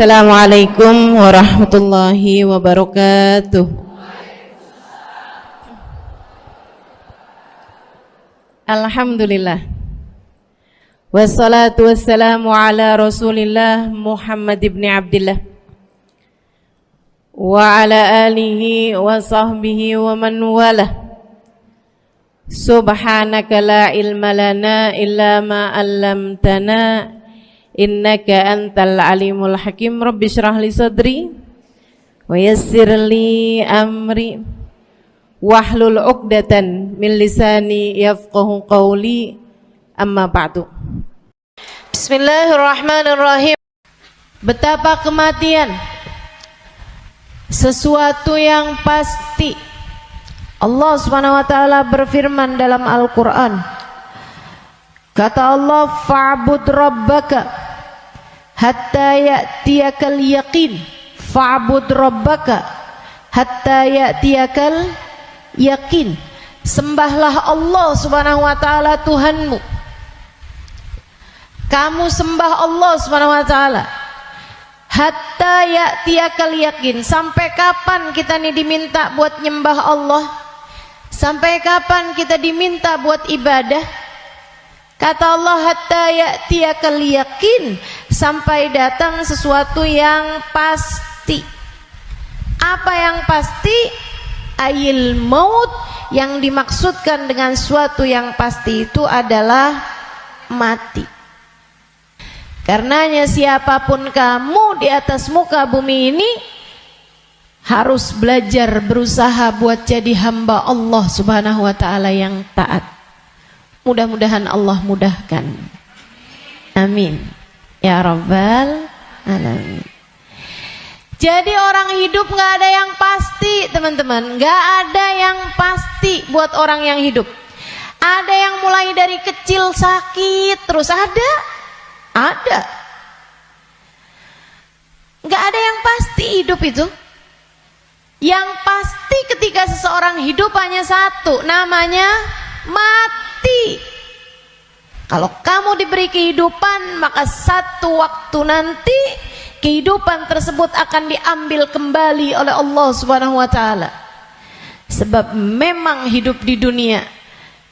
Assalamualaikum warahmatullahi wabarakatuh. Alhamdulillah. Wassalatu wassalamu ala Rasulillah Muhammad ibn Abdillah wa ala alihi wa sahbihi wa man walah. Subhanaka la ilma lana illa ma 'allamtana innaka antal alimul hakim. Rabbi shrah li sadri wa yassir li amri wahlul 'uqdatan min lisani yafqahu qawli. Amma ba'du. Bismillahirrahmanirrahim. Betapa kematian sesuatu yang pasti. Allah Subhanahu wa taala berfirman dalam Al-Qur'an. Kata Allah, fa'bud rabbaka hatta ya'tiyakal yaqin. Fa'bud rabbaka hatta ya'tiyakal yaqin. Sembahlah Allah Subhanahu wa taala Tuhanmu. Kamu sembah Allah Subhanahu wa taala hatta ya'tiyakal yaqin. Sampai kapan kita nih diminta buat nyembah Allah? Sampai kapan kita diminta buat ibadah? Kata Allah, hatta ya'tiyakal yaqin, sampai datang sesuatu yang pasti. Apa yang pasti? Ayil maut. Yang dimaksudkan dengan sesuatu yang pasti itu adalah mati. Karenanya siapapun kamu di atas muka bumi ini harus belajar berusaha buat jadi hamba Allah Subhanahu wa taala yang taat. Mudah-mudahan Allah mudahkan. Amin ya rabbal alamin. Jadi orang hidup gak ada yang pasti, teman-teman. Gak ada yang pasti buat orang yang hidup. Ada yang mulai dari kecil sakit terus, ada. Gak ada yang pasti hidup itu. Yang pasti ketika seseorang hidup hanya satu, namanya mati. Kalau kamu diberi kehidupan, maka satu waktu nanti kehidupan tersebut akan diambil kembali oleh Allah Subhanahu wa taala. Sebab memang hidup di dunia,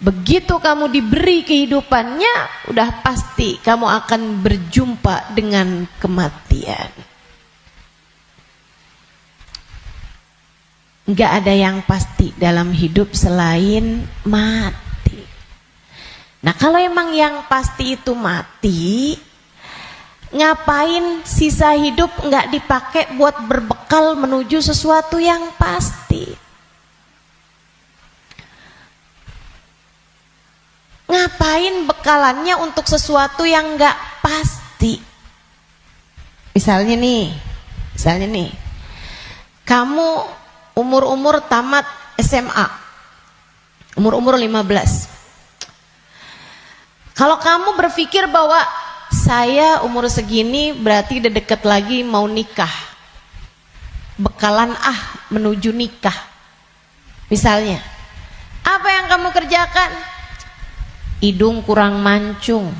begitu kamu diberi kehidupannya, udah pasti kamu akan berjumpa dengan kematian. Enggak ada yang pasti dalam hidup selain mati. Nah, kalau emang yang pasti itu mati, ngapain sisa hidup enggak dipakai buat berbekal menuju sesuatu yang pasti? Ngapain bekalannya untuk sesuatu yang enggak pasti? Misalnya nih, kamu umur tamat SMA, umur 15. Kalau kamu berpikir bahwa saya umur segini berarti udah deket lagi mau nikah, bekalan menuju nikah. Misalnya, apa yang kamu kerjakan? Hidung kurang mancung,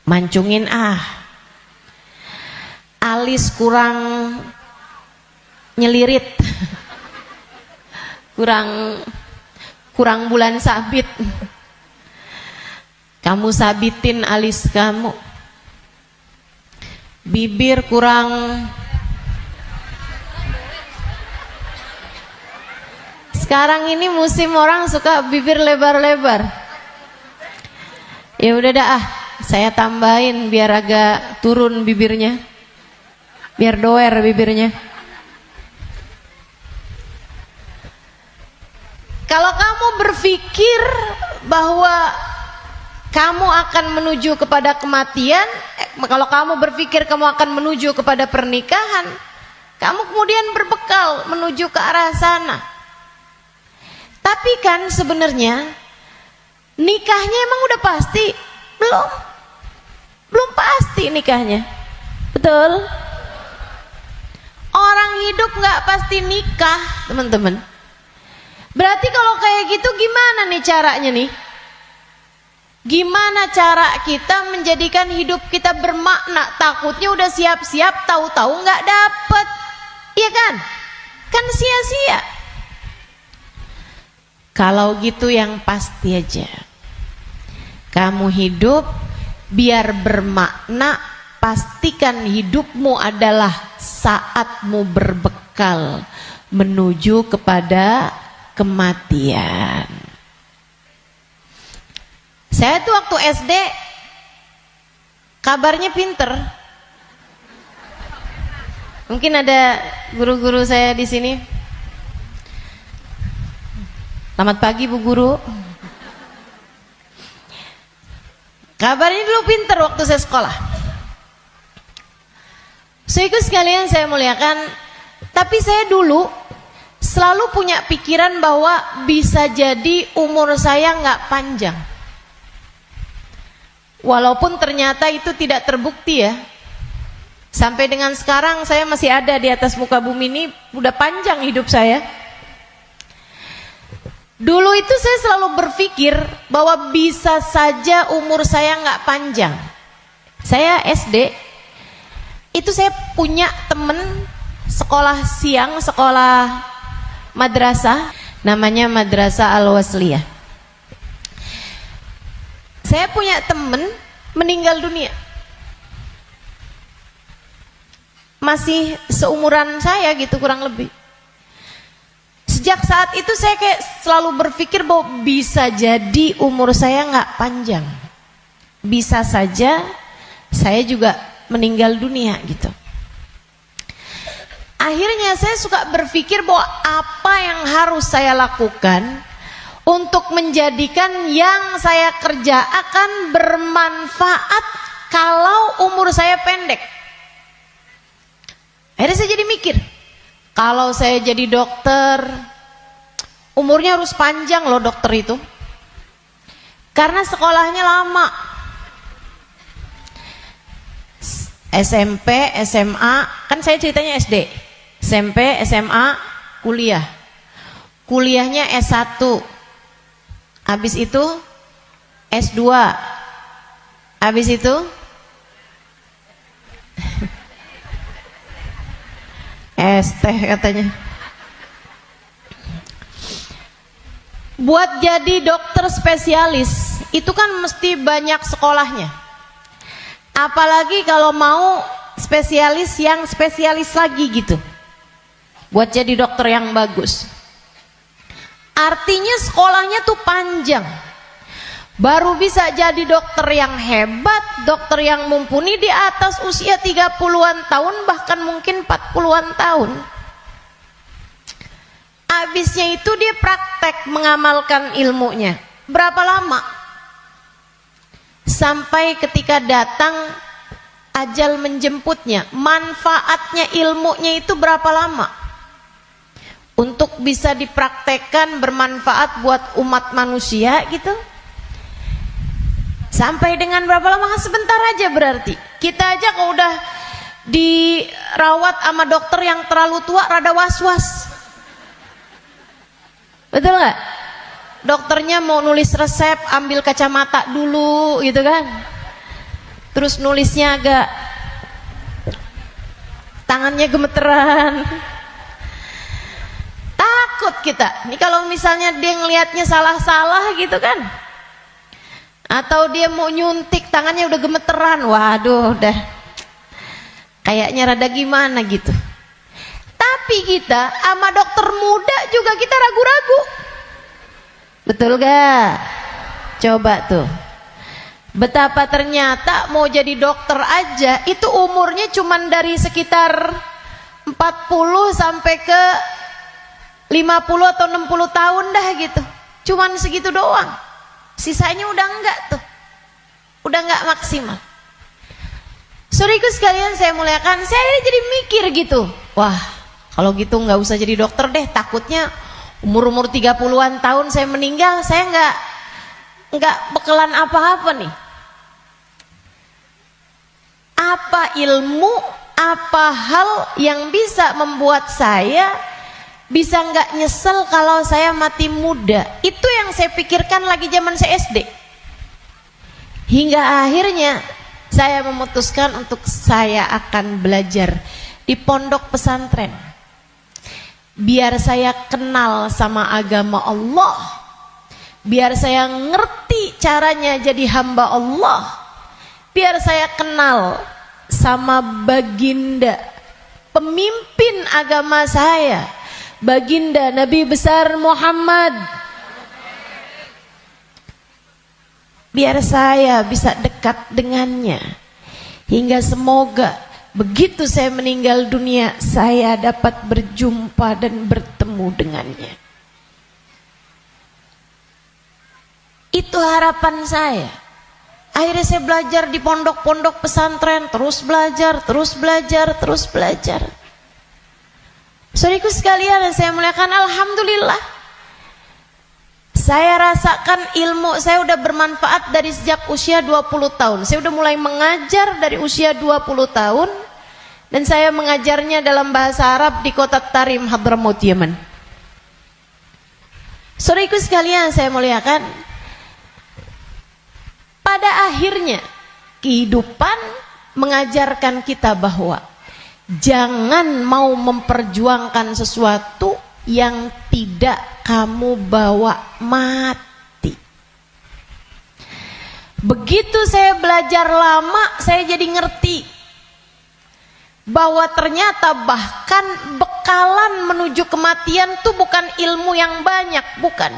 mancungin alis kurang nyelirit, kurang bulan sabit, kamu sabitin alis kamu. Bibir kurang, sekarang ini musim orang suka bibir lebar-lebar. Ya udah dah, saya tambahin biar agak turun bibirnya, biar doer bibirnya. Kalau kamu berpikir bahwa kamu akan menuju kepada kematian, kalau kamu berpikir kamu akan menuju kepada pernikahan, kamu kemudian berbekal menuju ke arah sana. Tapi kan sebenarnya nikahnya emang udah pasti? Belum pasti nikahnya. Betul? Orang hidup nggak pasti nikah, teman-teman. Berarti kalau kayak gitu gimana nih caranya nih? Gimana cara kita menjadikan hidup kita bermakna? Takutnya udah siap-siap, tahu-tahu nggak dapet, iya kan? Kan sia-sia. Kalau gitu yang pasti aja, kamu hidup biar bermakna, pastikan hidupmu adalah saatmu berbekal menuju kepada kematian. Saya tuh waktu SD kabarnya pinter. Mungkin ada guru-guru saya di sini. Selamat pagi Bu Guru. Kabarnya dulu pinter waktu saya sekolah. Saudaraku sekalian saya muliakan, tapi saya dulu selalu punya pikiran bahwa bisa jadi umur saya nggak panjang. Walaupun ternyata itu tidak terbukti ya. Sampai dengan sekarang saya masih ada di atas muka bumi ini, udah panjang hidup saya. Dulu itu saya selalu berpikir bahwa bisa saja umur saya nggak panjang. Saya SD, itu saya punya temen sekolah siang, sekolah madrasah, namanya Madrasah Al-Wasliyah. Saya punya temen meninggal dunia, masih seumuran saya gitu kurang lebih. Sejak saat itu saya kayak selalu berpikir bahwa bisa jadi umur saya nggak panjang, bisa saja saya juga meninggal dunia gitu. Akhirnya saya suka berpikir bahwa apa yang harus saya lakukan untuk menjadikan yang saya kerja akan bermanfaat kalau umur saya pendek. Akhirnya saya jadi mikir, kalau saya jadi dokter, umurnya harus panjang loh dokter itu. Karena sekolahnya lama. SMP, SMA, kan saya ceritanya SD. SMP, SMA, kuliah. Kuliahnya S1. Habis itu S2. Habis itu ST katanya. Buat jadi dokter spesialis itu kan mesti banyak sekolahnya. Apalagi kalau mau spesialis yang spesialis lagi gitu. Buat jadi dokter yang bagus. Artinya sekolahnya tuh panjang. Baru bisa jadi dokter yang hebat, dokter yang mumpuni di atas usia 30-an tahun, bahkan mungkin 40-an tahun. Habisnya itu dia praktek mengamalkan ilmunya. Berapa lama? Sampai ketika datang ajal menjemputnya. Manfaatnya ilmunya itu berapa lama? Untuk bisa dipraktekkan bermanfaat buat umat manusia gitu. Sampai dengan berapa lama? Sebentar aja berarti. Kita aja kalau udah dirawat sama dokter yang terlalu tua rada was-was. Betul nggak? Dokternya mau nulis resep, ambil kacamata dulu gitu kan. Terus nulisnya agak tangannya gemeteran. Takut kita. Ini kalau misalnya dia ngelihatnya salah-salah gitu kan. Atau dia mau nyuntik tangannya udah gemeteran. Waduh, udah kayaknya rada gimana gitu. Tapi kita sama dokter muda juga kita ragu-ragu. Betul gak? Coba tuh. Betapa ternyata mau jadi dokter aja itu umurnya cuman dari sekitar 40 sampai ke 50 atau 60 tahun dah gitu. Cuman segitu doang. Sisanya udah enggak tuh. Udah enggak maksimal. Saudaraku sekalian saya muliakan, saya jadi mikir gitu. Wah, kalau gitu enggak usah jadi dokter deh. Takutnya umur-umur 30-an tahun saya meninggal, saya enggak bekalan apa-apa nih. Apa ilmu, apa hal yang bisa membuat saya bisa nggak nyesel kalau saya mati muda? Itu yang saya pikirkan lagi zaman saya SD. Hingga akhirnya saya memutuskan untuk saya akan belajar di pondok pesantren. Biar saya kenal sama agama Allah. Biar saya ngerti caranya jadi hamba Allah. Biar saya kenal sama baginda pemimpin agama saya, baginda Nabi besar Muhammad. Biar saya bisa dekat dengannya, hingga semoga begitu saya meninggal dunia saya dapat berjumpa dan bertemu dengannya. Itu harapan saya. Akhirnya saya belajar di pondok-pondok pesantren, terus belajar. Saudaraku sekalian yang saya muliakan, alhamdulillah saya rasakan ilmu saya udah bermanfaat dari sejak usia 20 tahun. Saya udah mulai mengajar dari usia 20 tahun dan saya mengajarnya dalam bahasa Arab di kota Tarim, Hadramaut, Yaman. Saudaraku sekalian saya muliakan, pada akhirnya kehidupan mengajarkan kita bahwa jangan mau memperjuangkan sesuatu yang tidak kamu bawa mati. Begitu saya belajar lama, saya jadi ngerti bahwa ternyata bahkan bekalan menuju kematian itu bukan ilmu yang banyak, bukan.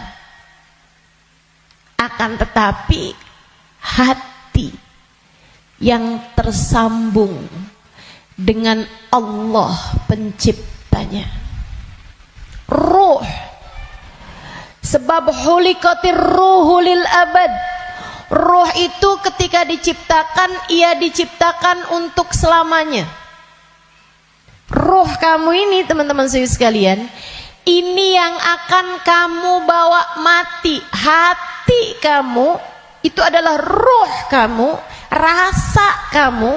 Akan tetapi hati yang tersambung dengan Allah penciptanya. Ruh, sebab hulikatir ruhu lil abad. Ruh itu ketika diciptakan, ia diciptakan untuk selamanya. Ruh kamu ini teman-teman sekalian, ini yang akan kamu bawa mati. Hati kamu itu adalah ruh kamu, rasa kamu.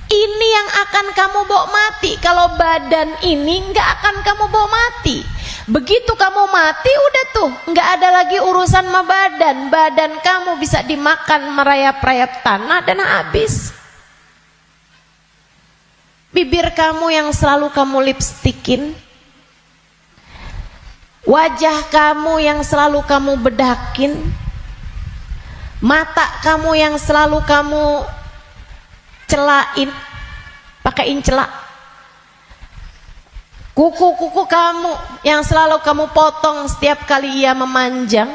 Ini yang akan kamu bawa mati. Kalau badan ini nggak akan kamu bawa mati. Begitu kamu mati, udah tuh nggak ada lagi urusan sama badan. Badan kamu bisa dimakan merayap-rayap tanah dan habis. Bibir kamu yang selalu kamu lipstikin, wajah kamu yang selalu kamu bedakin, mata kamu yang selalu kamu celain, pakaiin celak, kuku-kuku kamu yang selalu kamu potong setiap kali ia memanjang,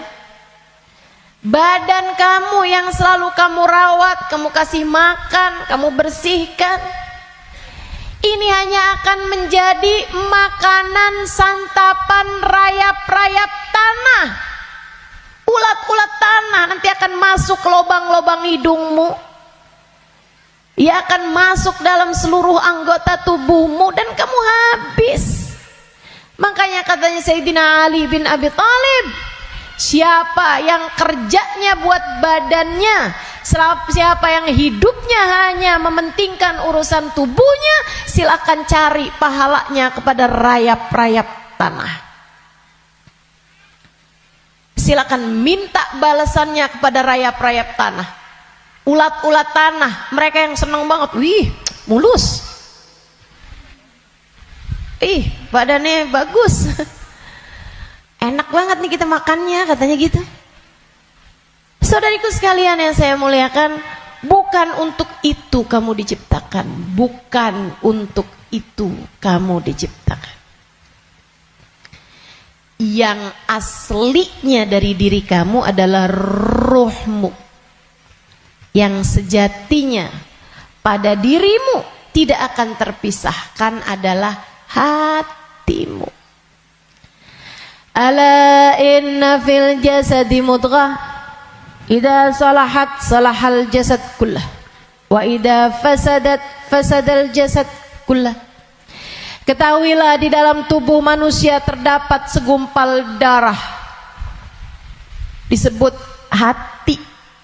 badan kamu yang selalu kamu rawat, kamu kasih makan, kamu bersihkan. Ini hanya akan menjadi makanan santapan rayap-rayap tanah. Ulat-ulat tanah nanti akan masuk ke lubang-lubang hidungmu. Ia akan masuk dalam seluruh anggota tubuhmu dan kamu habis. Makanya katanya Sayyidina Ali bin Abi Thalib, siapa yang kerjanya buat badannya, siapa yang hidupnya hanya mementingkan urusan tubuhnya, silakan cari pahalanya kepada rayap-rayap tanah. Silakan minta balasannya kepada rayap-rayap tanah. Ulat-ulat tanah, mereka yang senang banget, wih, mulus. Ih, badannya bagus. Enak banget nih kita makannya, katanya gitu. Saudariku sekalian yang saya muliakan, bukan untuk itu kamu diciptakan, bukan untuk itu kamu diciptakan. Yang aslinya dari diri kamu adalah ruhmu, yang sejatinya pada dirimu tidak akan terpisahkan adalah hatimu. Ala inna fil jasadi mudghah, idza salahat salahal jasad kullah, wa idza fasadat fasadal jasad kullah. Ketahuilah di dalam tubuh manusia terdapat segumpal darah, disebut hati.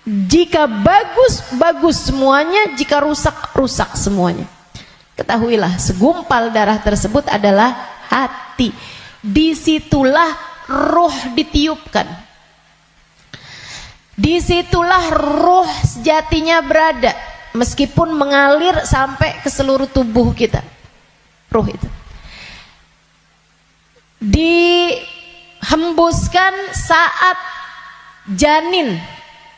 Jika bagus, bagus semuanya, jika rusak, rusak semuanya. Ketahuilah segumpal darah tersebut adalah hati. Disitulah roh ditiupkan. Disitulah ruh sejatinya berada, meskipun mengalir sampai ke seluruh tubuh kita. Ruh itu dihembuskan saat janin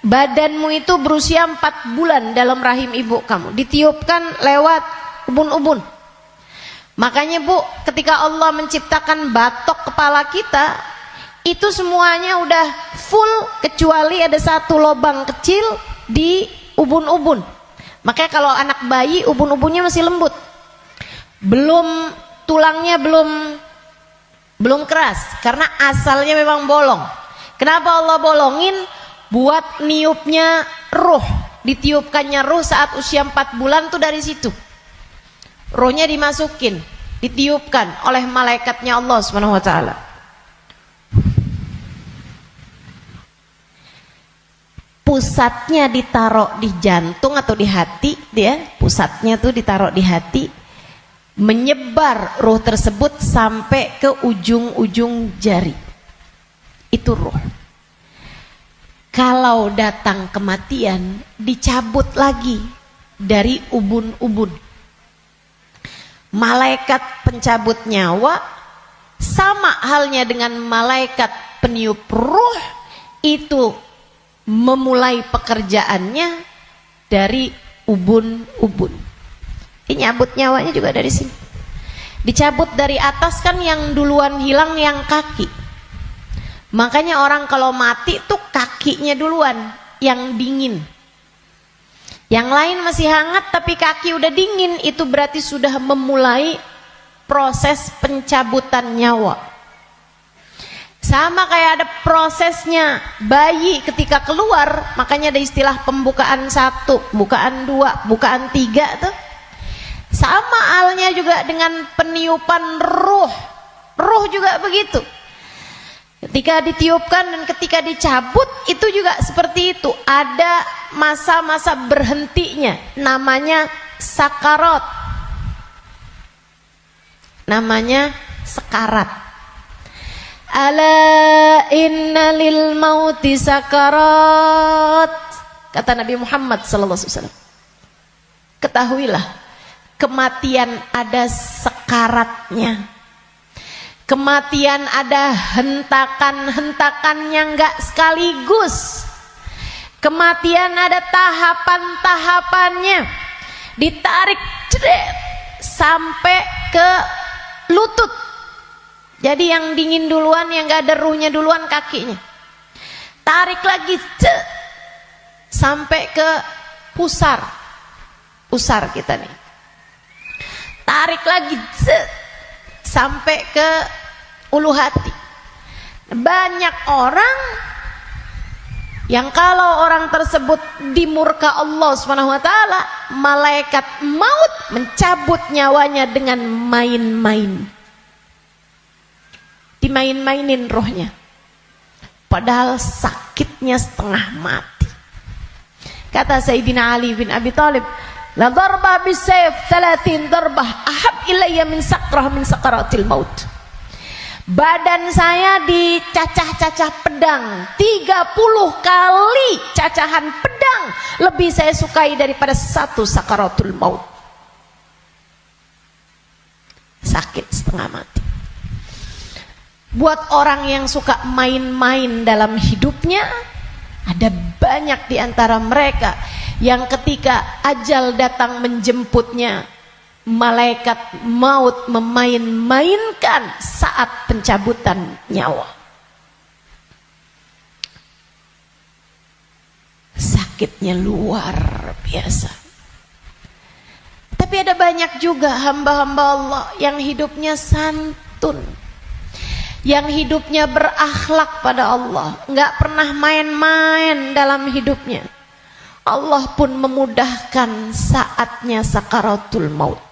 badanmu itu berusia 4 bulan dalam rahim ibu kamu, ditiupkan lewat ubun-ubun. Makanya Bu, ketika Allah menciptakan batok kepala kita, itu semuanya udah full kecuali ada satu lubang kecil di ubun-ubun. Makanya kalau anak bayi ubun-ubunnya masih lembut, tulangnya belum keras, karena asalnya memang bolong. Kenapa Allah bolongin? Buat niupnya ruh, ditiupkannya ruh saat usia 4 bulan tuh dari situ. Rohnya dimasukin, ditiupkan oleh malaikatnya Allah Subhanahu wa taala. Pusatnya ditaruh di jantung atau di hati, dia pusatnya tuh ditaruh di hati, menyebar ruh tersebut sampai ke ujung-ujung jari. Itu ruh. Kalau datang kematian, dicabut lagi dari ubun-ubun. Malaikat pencabut nyawa sama halnya dengan malaikat peniup ruh, itu memulai pekerjaannya dari ubun-ubun. Ini nyabut nyawanya juga dari sini. Dicabut dari atas kan, yang duluan hilang yang kaki. Makanya orang kalau mati tuh kakinya duluan yang dingin. Yang lain masih hangat tapi kaki udah dingin, itu berarti sudah memulai proses pencabutan nyawa. Sama kayak ada prosesnya bayi ketika keluar, makanya ada istilah pembukaan 1, pembukaan 2, pembukaan 3 tuh. Sama halnya juga dengan peniupan ruh. Ruh juga begitu. Ketika ditiupkan dan ketika dicabut itu juga seperti itu. Ada masa-masa berhentinya, namanya sakarat. Namanya sekarat. Ala inna lil mauti sakarat, kata Nabi Muhammad sallallahu alaihi wasallam. Ketahuilah, kematian ada sekaratnya. Kematian ada hentakan-hentakannya, enggak sekaligus. Kematian ada tahapan-tahapannya. Ditarik cedek sampai ke lutut. Jadi yang dingin duluan, yang enggak ada ruhnya duluan kakinya. Tarik lagi sampai ke pusar. Pusar kita nih. Tarik lagi sampai ke ulu hati. Banyak orang yang kalau orang tersebut dimurka Allah Subhanahu wa taala, malaikat maut mencabut nyawanya dengan main-main. Dimain-mainin rohnya. Padahal sakitnya setengah mati. Kata Sayyidina Ali bin Abi Thalib, la darba bisayf 30 darbah ahab ilayya min sakrah min sakaratil maut. Badan saya dicacah-cacah pedang 30 kali cacahan pedang lebih saya sukai daripada 1 sakaratul maut. Sakit setengah mati. Buat orang yang suka main-main dalam hidupnya, ada banyak di antara mereka yang ketika ajal datang menjemputnya, malaikat maut memain-mainkan saat pencabutan nyawa. Sakitnya luar biasa. Tapi ada banyak juga hamba-hamba Allah yang hidupnya santun, yang hidupnya berakhlak pada Allah, nggak pernah main-main dalam hidupnya. Allah pun memudahkan saatnya sakaratul maut.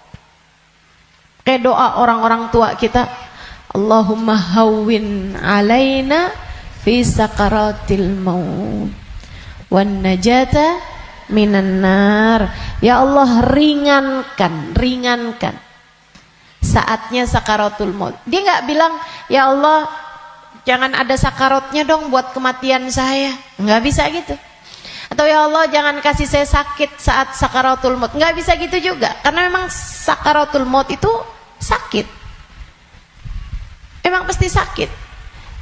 Kayak doa orang-orang tua kita, Allahumma hawwin alaina fi sakaratil maut wan najata minan nar. Ya Allah, ringankan saatnya sakaratul maut. Dia nggak bilang, ya Allah jangan ada sakaratnya dong buat kematian saya. Nggak bisa gitu. Atau ya Allah jangan kasih saya sakit saat sakaratul maut. Nggak bisa gitu juga. Karena memang sakaratul maut itu sakit. Memang pasti sakit.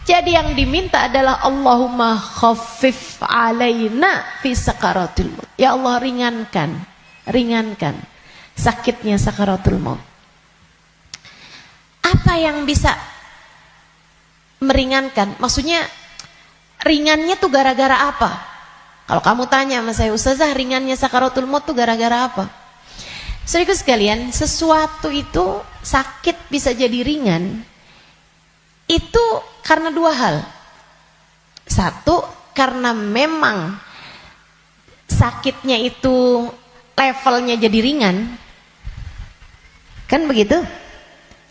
Jadi yang diminta adalah Allahumma khaffif alaina fi sakaratul maut. Ya Allah ringankan sakitnya sakaratul maut. Apa yang bisa meringankan? Maksudnya ringannya tuh gara-gara apa? Kalau kamu tanya sama saya, Ustazah, ringannya sakaratul maut tuh gara-gara apa? Saudaraku sekalian, sesuatu itu sakit bisa jadi ringan itu karena dua hal. Satu, karena memang sakitnya itu levelnya jadi ringan. Kan begitu?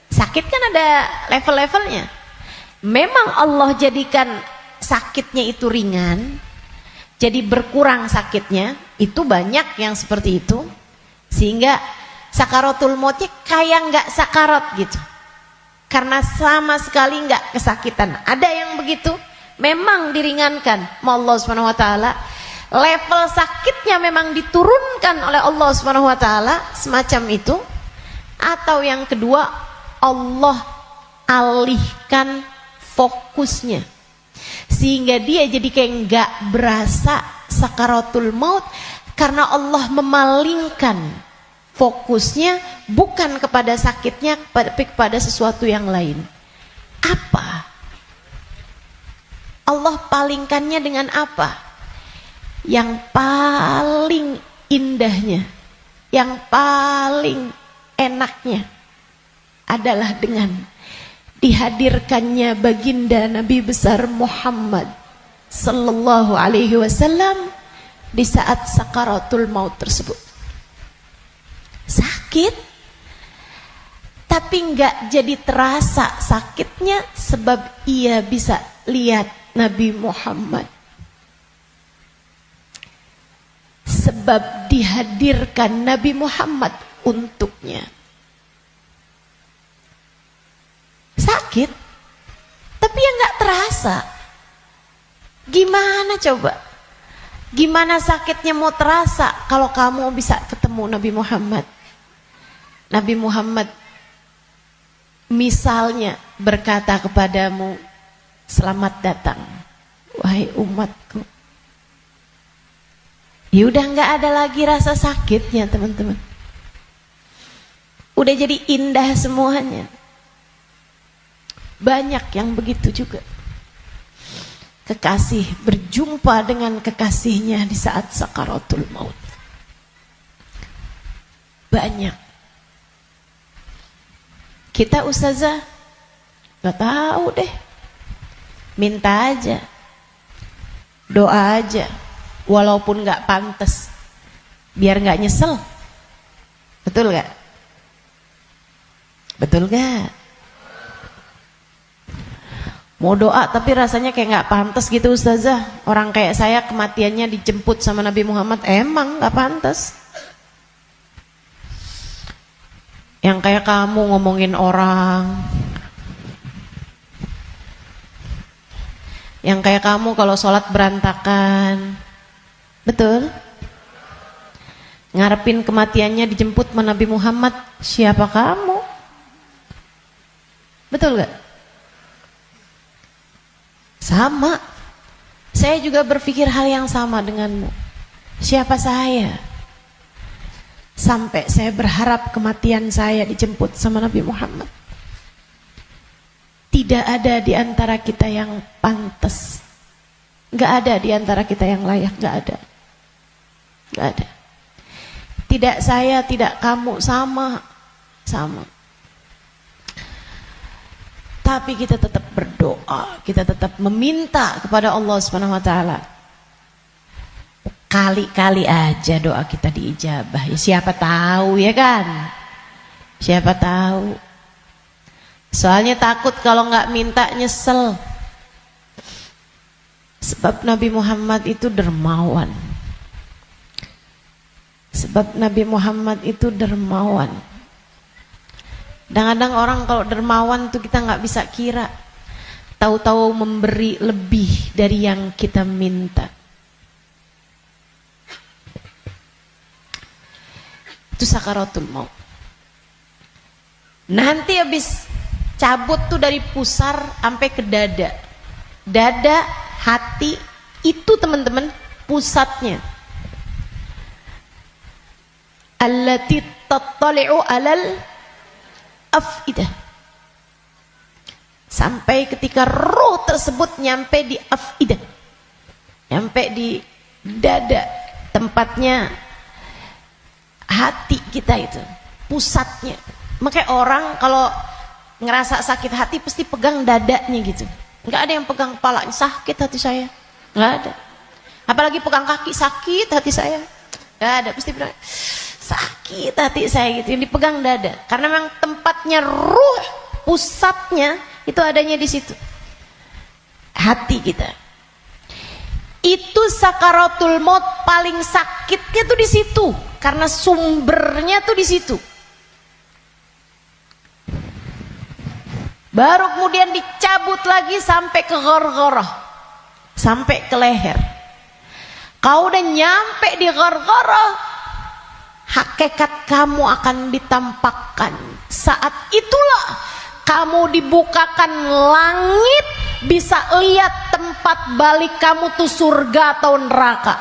Sakit kan ada level-levelnya. Memang Allah jadikan sakitnya itu ringan, jadi berkurang sakitnya. Itu banyak yang seperti itu, sehingga sakaratul mautnya kayak nggak sakarat gitu, karena sama sekali nggak kesakitan. Ada yang begitu, memang diringankan sama Allah Subhanahu Wa Taala. Level sakitnya memang diturunkan oleh Allah Subhanahu Wa Taala, semacam itu. Atau yang kedua, Allah alihkan fokusnya sehingga dia jadi kayak nggak berasa sakaratul maut, karena Allah memalingkan fokusnya bukan kepada sakitnya, tapi kepada sesuatu yang lain. Apa? Allah palingkannya dengan apa? Yang paling indahnya, yang paling enaknya adalah dengan dihadirkannya baginda Nabi besar Muhammad sallallahu alaihi wasallam di saat sakaratul maut tersebut. Sakit, tapi enggak jadi terasa sakitnya sebab ia bisa lihat Nabi Muhammad. Sebab dihadirkan Nabi Muhammad untuknya. Sakit, tapi ya nggak terasa. Gimana coba? Gimana sakitnya mau terasa kalau kamu bisa ketemu Nabi Muhammad? Nabi Muhammad misalnya berkata kepadamu, selamat datang wahai umatku. Ya udah nggak ada lagi rasa sakitnya, teman-teman. Udah jadi indah semuanya. Banyak yang begitu juga. Kekasih berjumpa dengan kekasihnya di saat sakaratul maut. Banyak. Kita ustazah gak tahu deh. Minta aja, doa aja, walaupun gak pantas, biar gak nyesel. Betul gak? Betul gak? Mau doa tapi rasanya kayak nggak pantas gitu ustazah. Orang kayak saya kematiannya dijemput sama Nabi Muhammad, emang nggak pantas. Yang kayak kamu ngomongin orang, yang kayak kamu kalau sholat berantakan, betul? Ngarepin kematiannya dijemput sama Nabi Muhammad, siapa kamu? Betul gak? Sama, saya juga berpikir hal yang sama denganmu. Siapa saya? Sampai saya berharap kematian saya dijemput sama Nabi Muhammad. Tidak ada di antara kita yang pantas. Gak ada di antara kita yang layak, gak ada. Gak ada. Tidak saya, tidak kamu, sama. Tapi kita tetap berdoa, kita tetap meminta kepada Allah Subhanahu wa taala. Kali-kali aja doa kita diijabah. Ya siapa tahu ya kan? Siapa tahu. Soalnya takut kalau nggak minta nyesel. Sebab Nabi Muhammad itu dermawan. Sebab Nabi Muhammad itu dermawan. Kadang-kadang orang kalau dermawan tuh kita nggak bisa kira. tahu-tahu memberi lebih dari yang kita minta. Itu sakaratul maut. Nanti habis cabut tuh dari pusar sampai ke dada. Dada, hati, itu teman-teman pusatnya. Allati tattali'u alal afidah. Sampai ketika roh tersebut nyampe di afidah, nyampe di dada, tempatnya hati kita itu, pusatnya. Makanya orang kalau ngerasa sakit hati pasti pegang dadanya gitu. Nggak ada yang pegang kepalanya, sakit hati saya. Nggak ada. Apalagi pegang kaki, sakit hati saya. Nggak ada, pasti bilang sakit hati saya gitu. Yang dipegang dada. Karena memang tempatnya ruh, pusatnya itu adanya di situ. Hati kita. Itu sakaratul maut paling sakitnya tuh di situ. Karena sumbernya tuh di situ. Baru kemudian dicabut lagi sampai ke ghargharah, sampai ke leher. Kau udah nyampe di ghargharah, hakikat kamu akan ditampakkan. Saat itulah kamu dibukakan langit, bisa lihat tempat balik kamu tuh surga atau neraka.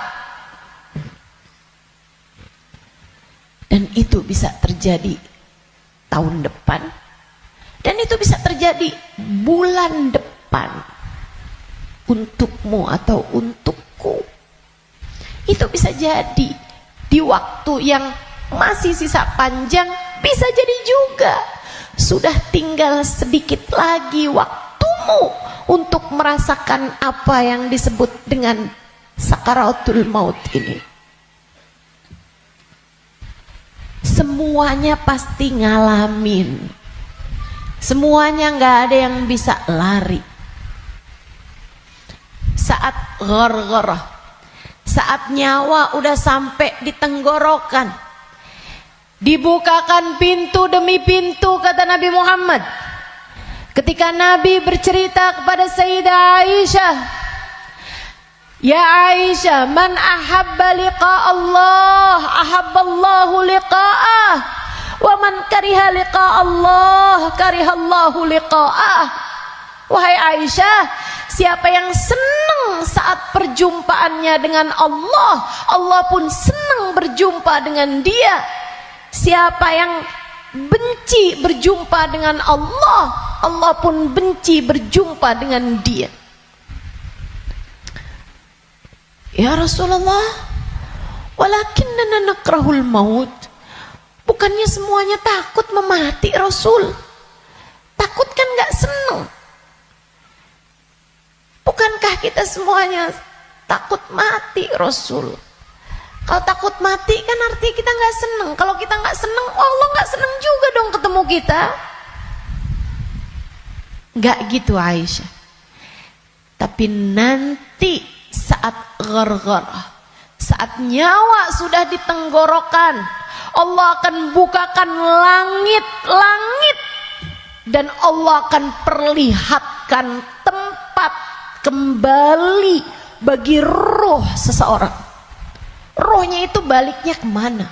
Dan itu bisa terjadi tahun depan. Dan itu bisa terjadi bulan depan untukmu atau untukku. Itu bisa jadi di waktu yang masih sisa panjang, bisa jadi juga sudah tinggal sedikit lagi waktumu untuk merasakan apa yang disebut dengan sakaratul maut ini. Semuanya pasti ngalamin. Semuanya nggak ada yang bisa lari. Saat ghargharah, saat nyawa udah sampai di tenggorokan, dibukakan pintu demi pintu, kata Nabi Muhammad. Ketika Nabi bercerita kepada Sayyidah Aisyah, ya Aisyah, man ahabba liqa Allah, ahabballahu liqa'ah. Wa man kariha liqa Allah, karihallahu liqa'ah. Wahai Aisyah, siapa yang senang saat perjumpaannya dengan Allah, Allah pun senang berjumpa dengan dia. Siapa yang benci berjumpa dengan Allah, Allah pun benci berjumpa dengan dia. Ya Rasulullah, walakinnana nakrahul maut. Bukannya semuanya takut memati, Rasul? Takut kan gak seneng? Bukankah kita semuanya takut mati, Rasul? Kalau takut mati kan artinya kita gak seneng. Kalau kita gak seneng, Allah gak seneng juga dong ketemu kita. Gak gitu Aisyah. Tapi nanti saat ghargharah, saat nyawa sudah di tenggorokan, Allah akan bukakan langit-langit dan Allah akan perlihatkan tempat kembali bagi roh seseorang. Rohnya itu baliknya kemana?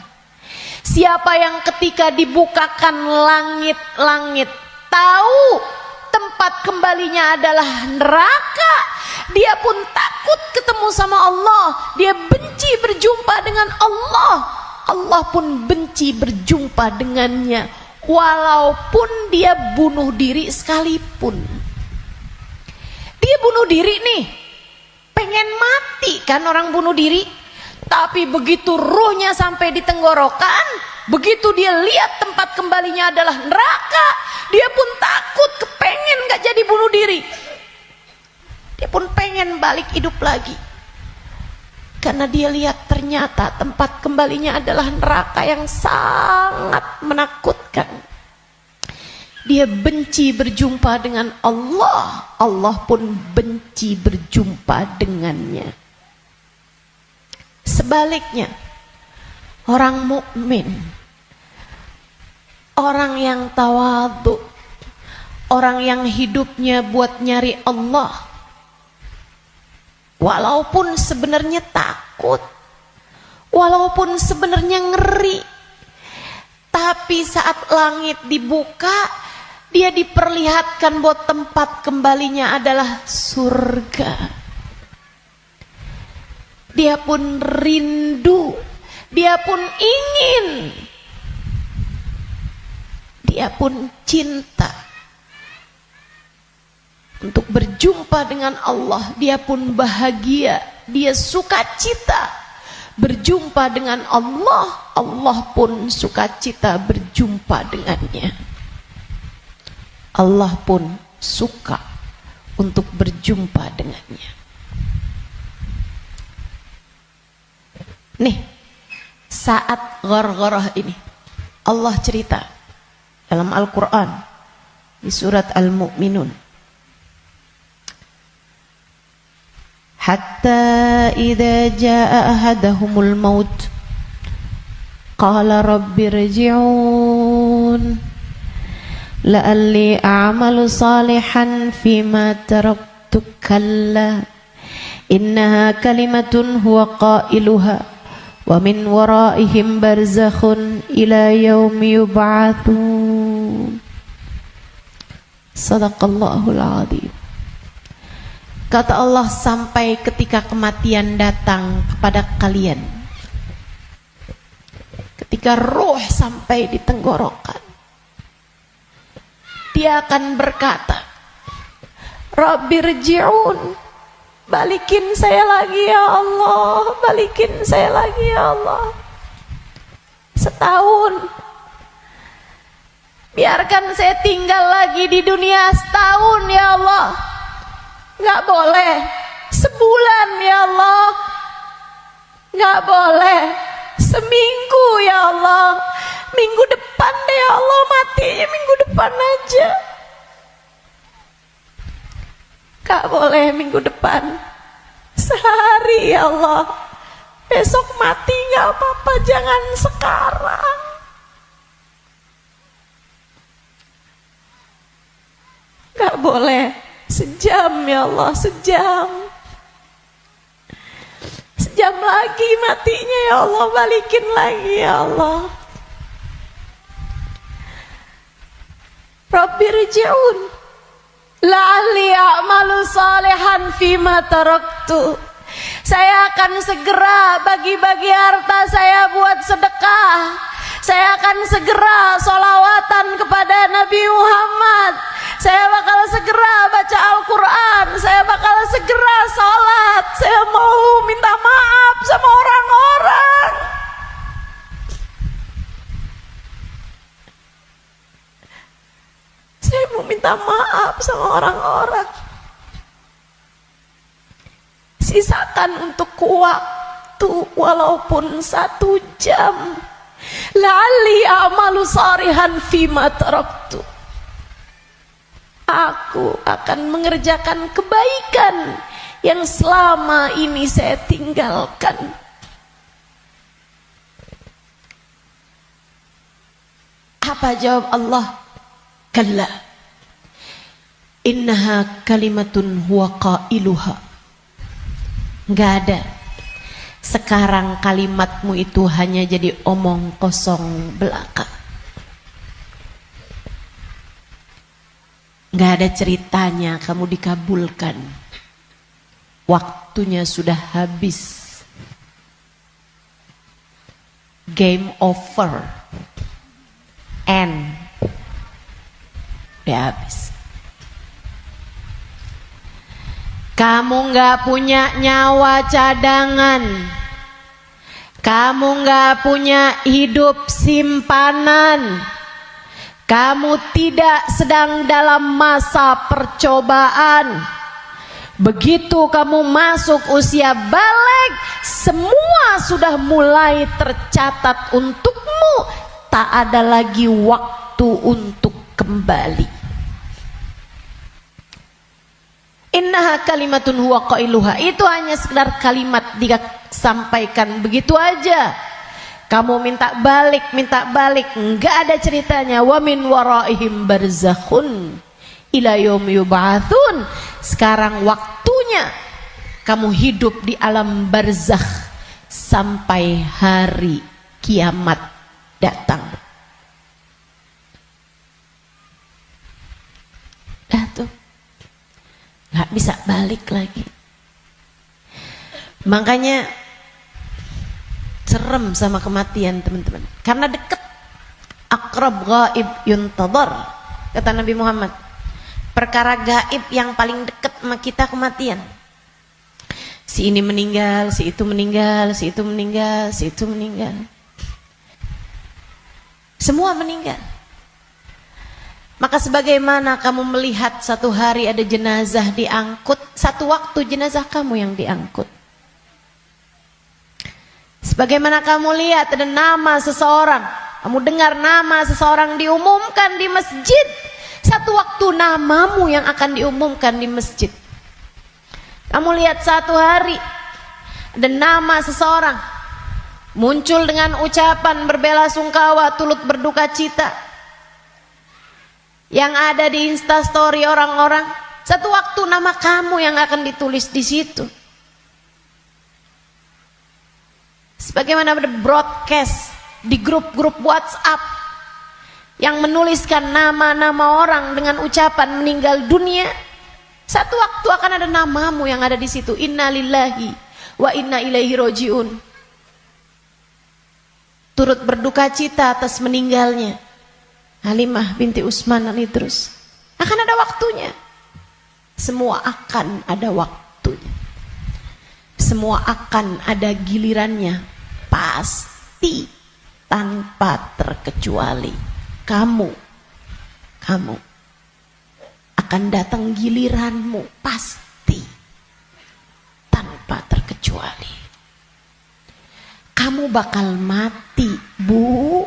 Siapa yang ketika dibukakan langit-langit tahu tempat kembalinya adalah neraka, dia pun takut ketemu sama Allah, dia benci berjumpa dengan Allah, Allah pun benci berjumpa dengannya, walaupun dia bunuh diri sekalipun. Dia bunuh diri nih, pengen mati kan orang bunuh diri. Tapi begitu ruhnya sampai di tenggorokan, begitu dia lihat tempat kembalinya adalah neraka, dia pun takut, kepengen gak jadi bunuh diri. Dia pun pengen balik hidup lagi. Karena dia lihat ternyata tempat kembalinya adalah neraka yang sangat menakutkan. Dia benci berjumpa dengan Allah, Allah pun benci berjumpa dengannya. Sebaliknya, orang mukmin, orang yang tawadhu, orang yang hidupnya buat nyari Allah, walaupun sebenarnya takut, walaupun sebenarnya ngeri, tapi saat langit dibuka, dia diperlihatkan bahwa tempat kembalinya adalah surga. Dia pun rindu, dia pun ingin, dia pun cinta untuk berjumpa dengan Allah. Dia pun bahagia, dia sukacita berjumpa dengan Allah. Allah pun sukacita berjumpa dengannya. Allah pun suka untuk berjumpa dengannya. Nih, saat ghargharah ini Allah cerita dalam Al-Quran di surat Al-Mu'minun, hatta idza jaa ahadahumul maut qala rabbirji'un la'alli a'malu salihan fima taraktu kalla innaha kalimatun huwa qailuha wa min waraihim barzakhun ila yaumi yub'atsun. Sadaqallahul adzim. Kata Allah, sampai ketika kematian datang kepada kalian, ketika ruh sampai di tenggorokan, dia akan berkata, Rabbirji'un, balikin saya lagi ya Allah, balikin saya lagi ya Allah. Setahun, biarkan saya tinggal lagi di dunia setahun ya Allah. Nggak boleh sebulan ya Allah, nggak boleh seminggu ya Allah. Minggu depan deh ya Allah, matinya minggu depan aja. Gak boleh minggu depan, sehari ya Allah. Besok mati gak apa-apa, jangan sekarang. Gak boleh sejam ya Allah, sejam. Sejam lagi matinya ya Allah, balikin lagi ya Allah. Rabbirji'un la'alli a'malu salihan fima taraktu. Saya akan segera bagi-bagi harta saya buat sedekah. Saya akan segera sholawatan kepada Nabi Muhammad. Saya bakal segera baca Al-Quran. Saya bakal segera sholat. Saya mau minta maaf sama orang-orang. Saya mau minta maaf sama orang-orang. Sisakan untuk waktu walaupun 1 jam. La'alli a'malu salihan fima taraktu. Aku akan mengerjakan kebaikan yang selama ini saya tinggalkan. Apa jawab Allah? Kalla innaha kalimatun huwa qailuha. Enggak ada. Sekarang kalimatmu itu hanya jadi omong kosong belaka. Enggak ada ceritanya kamu dikabulkan. Waktunya sudah habis. Game over. End. Udah habis. Kamu nggak punya nyawa cadangan. Kamu nggak punya hidup simpanan. Kamu tidak sedang dalam masa percobaan. Begitu kamu masuk usia balik, semua sudah mulai tercatat untukmu. Tak ada lagi waktu untuk kembali. Innaha kalimatun huwa qailuha. Itu hanya sekedar kalimat disampaikan begitu aja. Kamu minta balik, enggak ada ceritanya. Wa min waraihim barzakhun ila yaumi yub'atsun. Sekarang waktunya kamu hidup di alam barzakh sampai hari kiamat datang. Dah tuh, nggak bisa balik lagi. Makanya serem sama kematian teman-teman, karena dekat. Aqrab ghaib yuntadhar, kata Nabi Muhammad. Perkara gaib yang paling dekat sama kita kematian. Si ini meninggal, si itu meninggal, si itu meninggal, si itu meninggal. Semua meninggal. Maka sebagaimana kamu melihat satu hari ada jenazah diangkut, satu waktu jenazah kamu yang diangkut. Sebagaimana kamu lihat ada nama seseorang, kamu dengar nama seseorang diumumkan di masjid, satu waktu namamu yang akan diumumkan di masjid. Kamu lihat satu hari ada nama seseorang muncul dengan ucapan berbelasungkawa, turut berduka cita, yang ada di Instastory orang-orang, satu waktu nama kamu yang akan ditulis di situ. Sebagaimana ada broadcast di grup-grup WhatsApp yang menuliskan nama-nama orang dengan ucapan meninggal dunia, satu waktu akan ada namamu yang ada di situ. Inna lillahi wa inna ilaihi rojiun. Turut berduka cita atas meninggalnya Halimah binti Utsman al-Idrus. Akan ada waktunya. Semua akan ada waktunya. Semua akan ada gilirannya. Pasti, tanpa terkecuali. Kamu akan datang giliranmu. Pasti, tanpa terkecuali. Kamu bakal mati, Bu.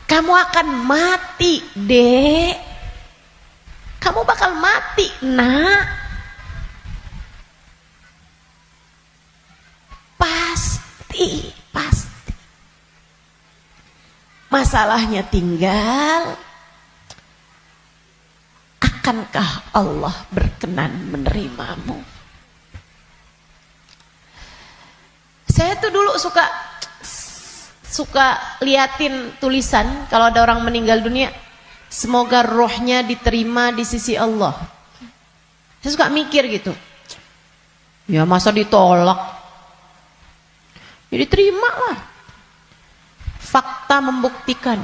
Kamu akan mati, Dek. Kamu bakal mati, Nak. Pasti. Masalahnya tinggal, akankah Allah berkenan menerimamu? Saya tuh dulu suka liatin tulisan kalau ada orang meninggal dunia, semoga rohnya diterima di sisi Allah. Saya suka mikir gitu, ya masa ditolak, ya diterima lah. Fakta membuktikan.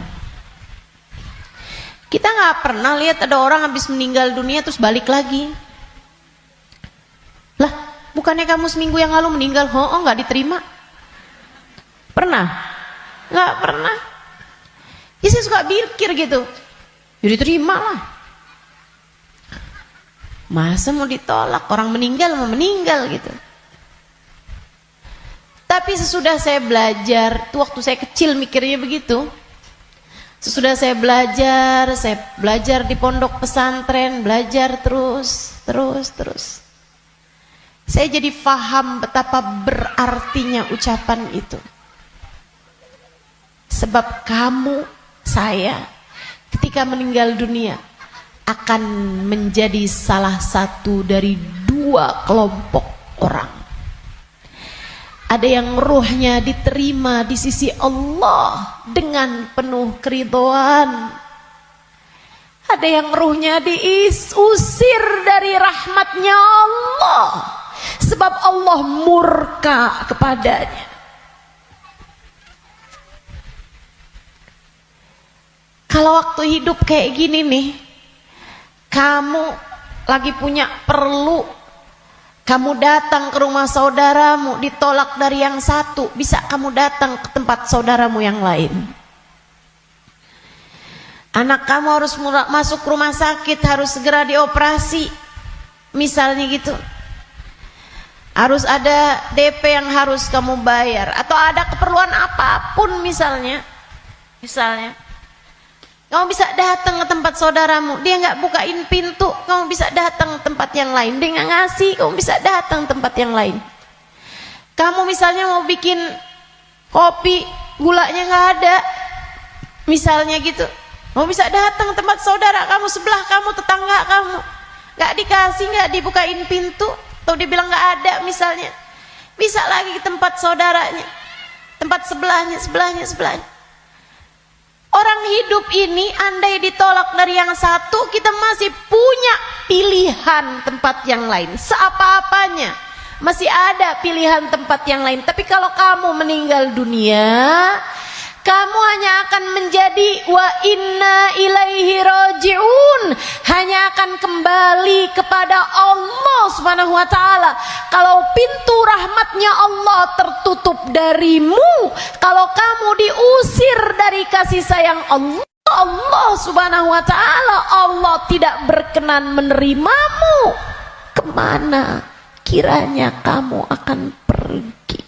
Kita nggak pernah lihat ada orang habis meninggal dunia terus balik lagi. Lah, bukannya kamu seminggu yang lalu meninggal? Oh, nggak diterima. Pernah? Nggak pernah. Ya saya suka pikir gitu, jadi terima lah. Masa mau ditolak? Orang meninggal mau meninggal gitu. Tapi sesudah saya belajar, tuh waktu saya kecil mikirnya begitu. Sesudah saya belajar di pondok pesantren, belajar terus. Saya jadi paham betapa berartinya ucapan itu. Sebab kamu, saya, ketika meninggal dunia akan menjadi salah satu dari dua kelompok orang. Ada yang ruhnya diterima di sisi Allah dengan penuh keridhaan. Ada yang ruhnya diusir dari rahmatnya Allah, sebab Allah murka kepadanya. Kalau waktu hidup kayak gini nih, kamu lagi punya perlu, kamu datang ke rumah saudaramu, ditolak dari yang satu, bisa kamu datang ke tempat saudaramu yang lain. Anak kamu harus masuk rumah sakit, harus segera dioperasi, misalnya gitu. Harus ada DP yang harus kamu bayar, atau ada keperluan apapun misalnya. Kamu bisa datang ke tempat saudaramu, dia nggak bukain pintu, kamu bisa datang ke tempat yang lain. Dia nggak ngasih, kamu bisa datang ke tempat yang lain. Kamu misalnya mau bikin kopi, gulanya nggak ada, misalnya gitu. Mau bisa datang tempat saudara kamu, sebelah kamu, tetangga kamu, gak dikasih, gak dibukain pintu, atau dibilang gak ada misalnya, bisa lagi ke tempat saudaranya, tempat sebelahnya. Orang hidup ini andai ditolak dari yang satu, kita masih punya pilihan tempat yang lain. Seapa-apanya masih ada pilihan tempat yang lain. Tapi kalau kamu meninggal dunia, kamu hanya akan menjadi wa inna ilaihi raji'un, hanya akan kembali kepada Allah Subhanahu wa taala. Kalau pintu rahmatnya Allah tertutup darimu, kalau kamu diusir dari kasih sayang Allah Subhanahu wa taala, Allah tidak berkenan menerimamu, kemana kiranya kamu akan pergi?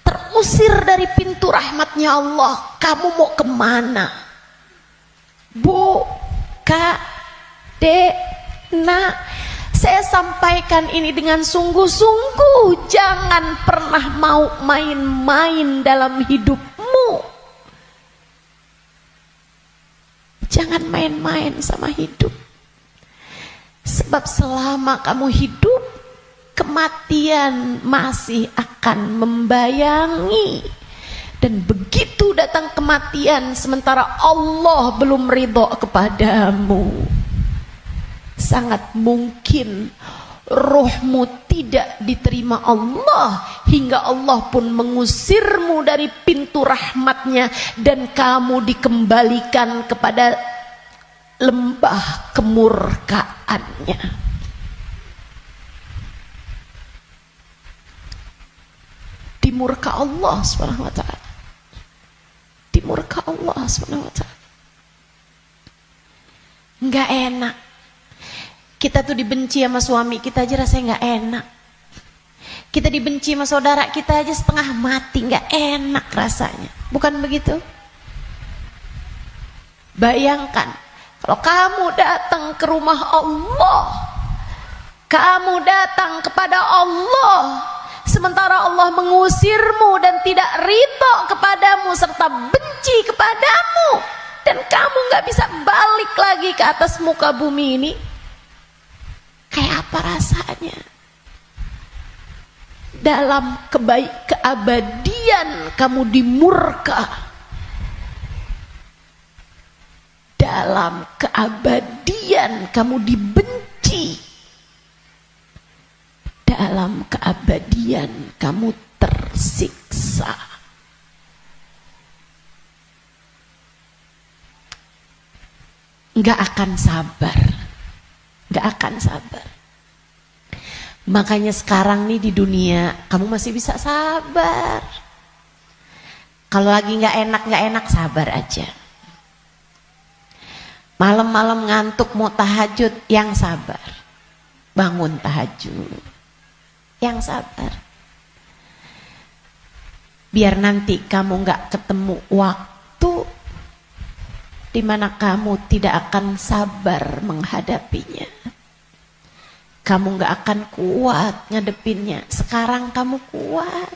Terusir dari pintu rahmatnya Allah, kamu mau kemana? Bu, Kak, Dek, Nak, saya sampaikan ini dengan sungguh-sungguh. Jangan pernah mau main-main dalam hidupmu. Jangan main-main sama hidup. Sebab selama kamu hidup, kematian masih akan membayangi. Dan begitu datang kematian sementara Allah belum ridho kepadamu, sangat mungkin rohmu tidak diterima Allah, hingga Allah pun mengusirmu dari pintu rahmatnya, dan kamu dikembalikan kepada lembah kemurkaannya. Dimurka Allah Subhanahu wa taala. Dimurka Allah Subhanahu wa taala. Enggak enak. Kita tuh dibenci sama suami kita aja rasanya enggak enak. Kita dibenci sama saudara kita aja setengah mati, enggak enak rasanya. Bukan begitu? Bayangkan kalau kamu datang ke rumah Allah, kamu datang kepada Allah, sementara Allah mengusirmu dan tidak ridho kepadamu serta benci kepadamu, dan kamu gak bisa balik lagi ke atas muka bumi ini, kayak apa rasanya? Dalam keabadian kamu dimurka, dalam keabadian kamu dibenci, dalam keabadian kamu tersiksa. Nggak akan sabar, nggak akan sabar. Makanya sekarang nih di dunia kamu masih bisa sabar. Kalau lagi nggak enak sabar aja. Malam-malam ngantuk mau tahajud, yang sabar. Bangun tahajud, yang sabar. Biar nanti kamu nggak ketemu waktu di mana kamu tidak akan sabar menghadapinya. Kamu nggak akan kuat ngadepinnya. Sekarang kamu kuat.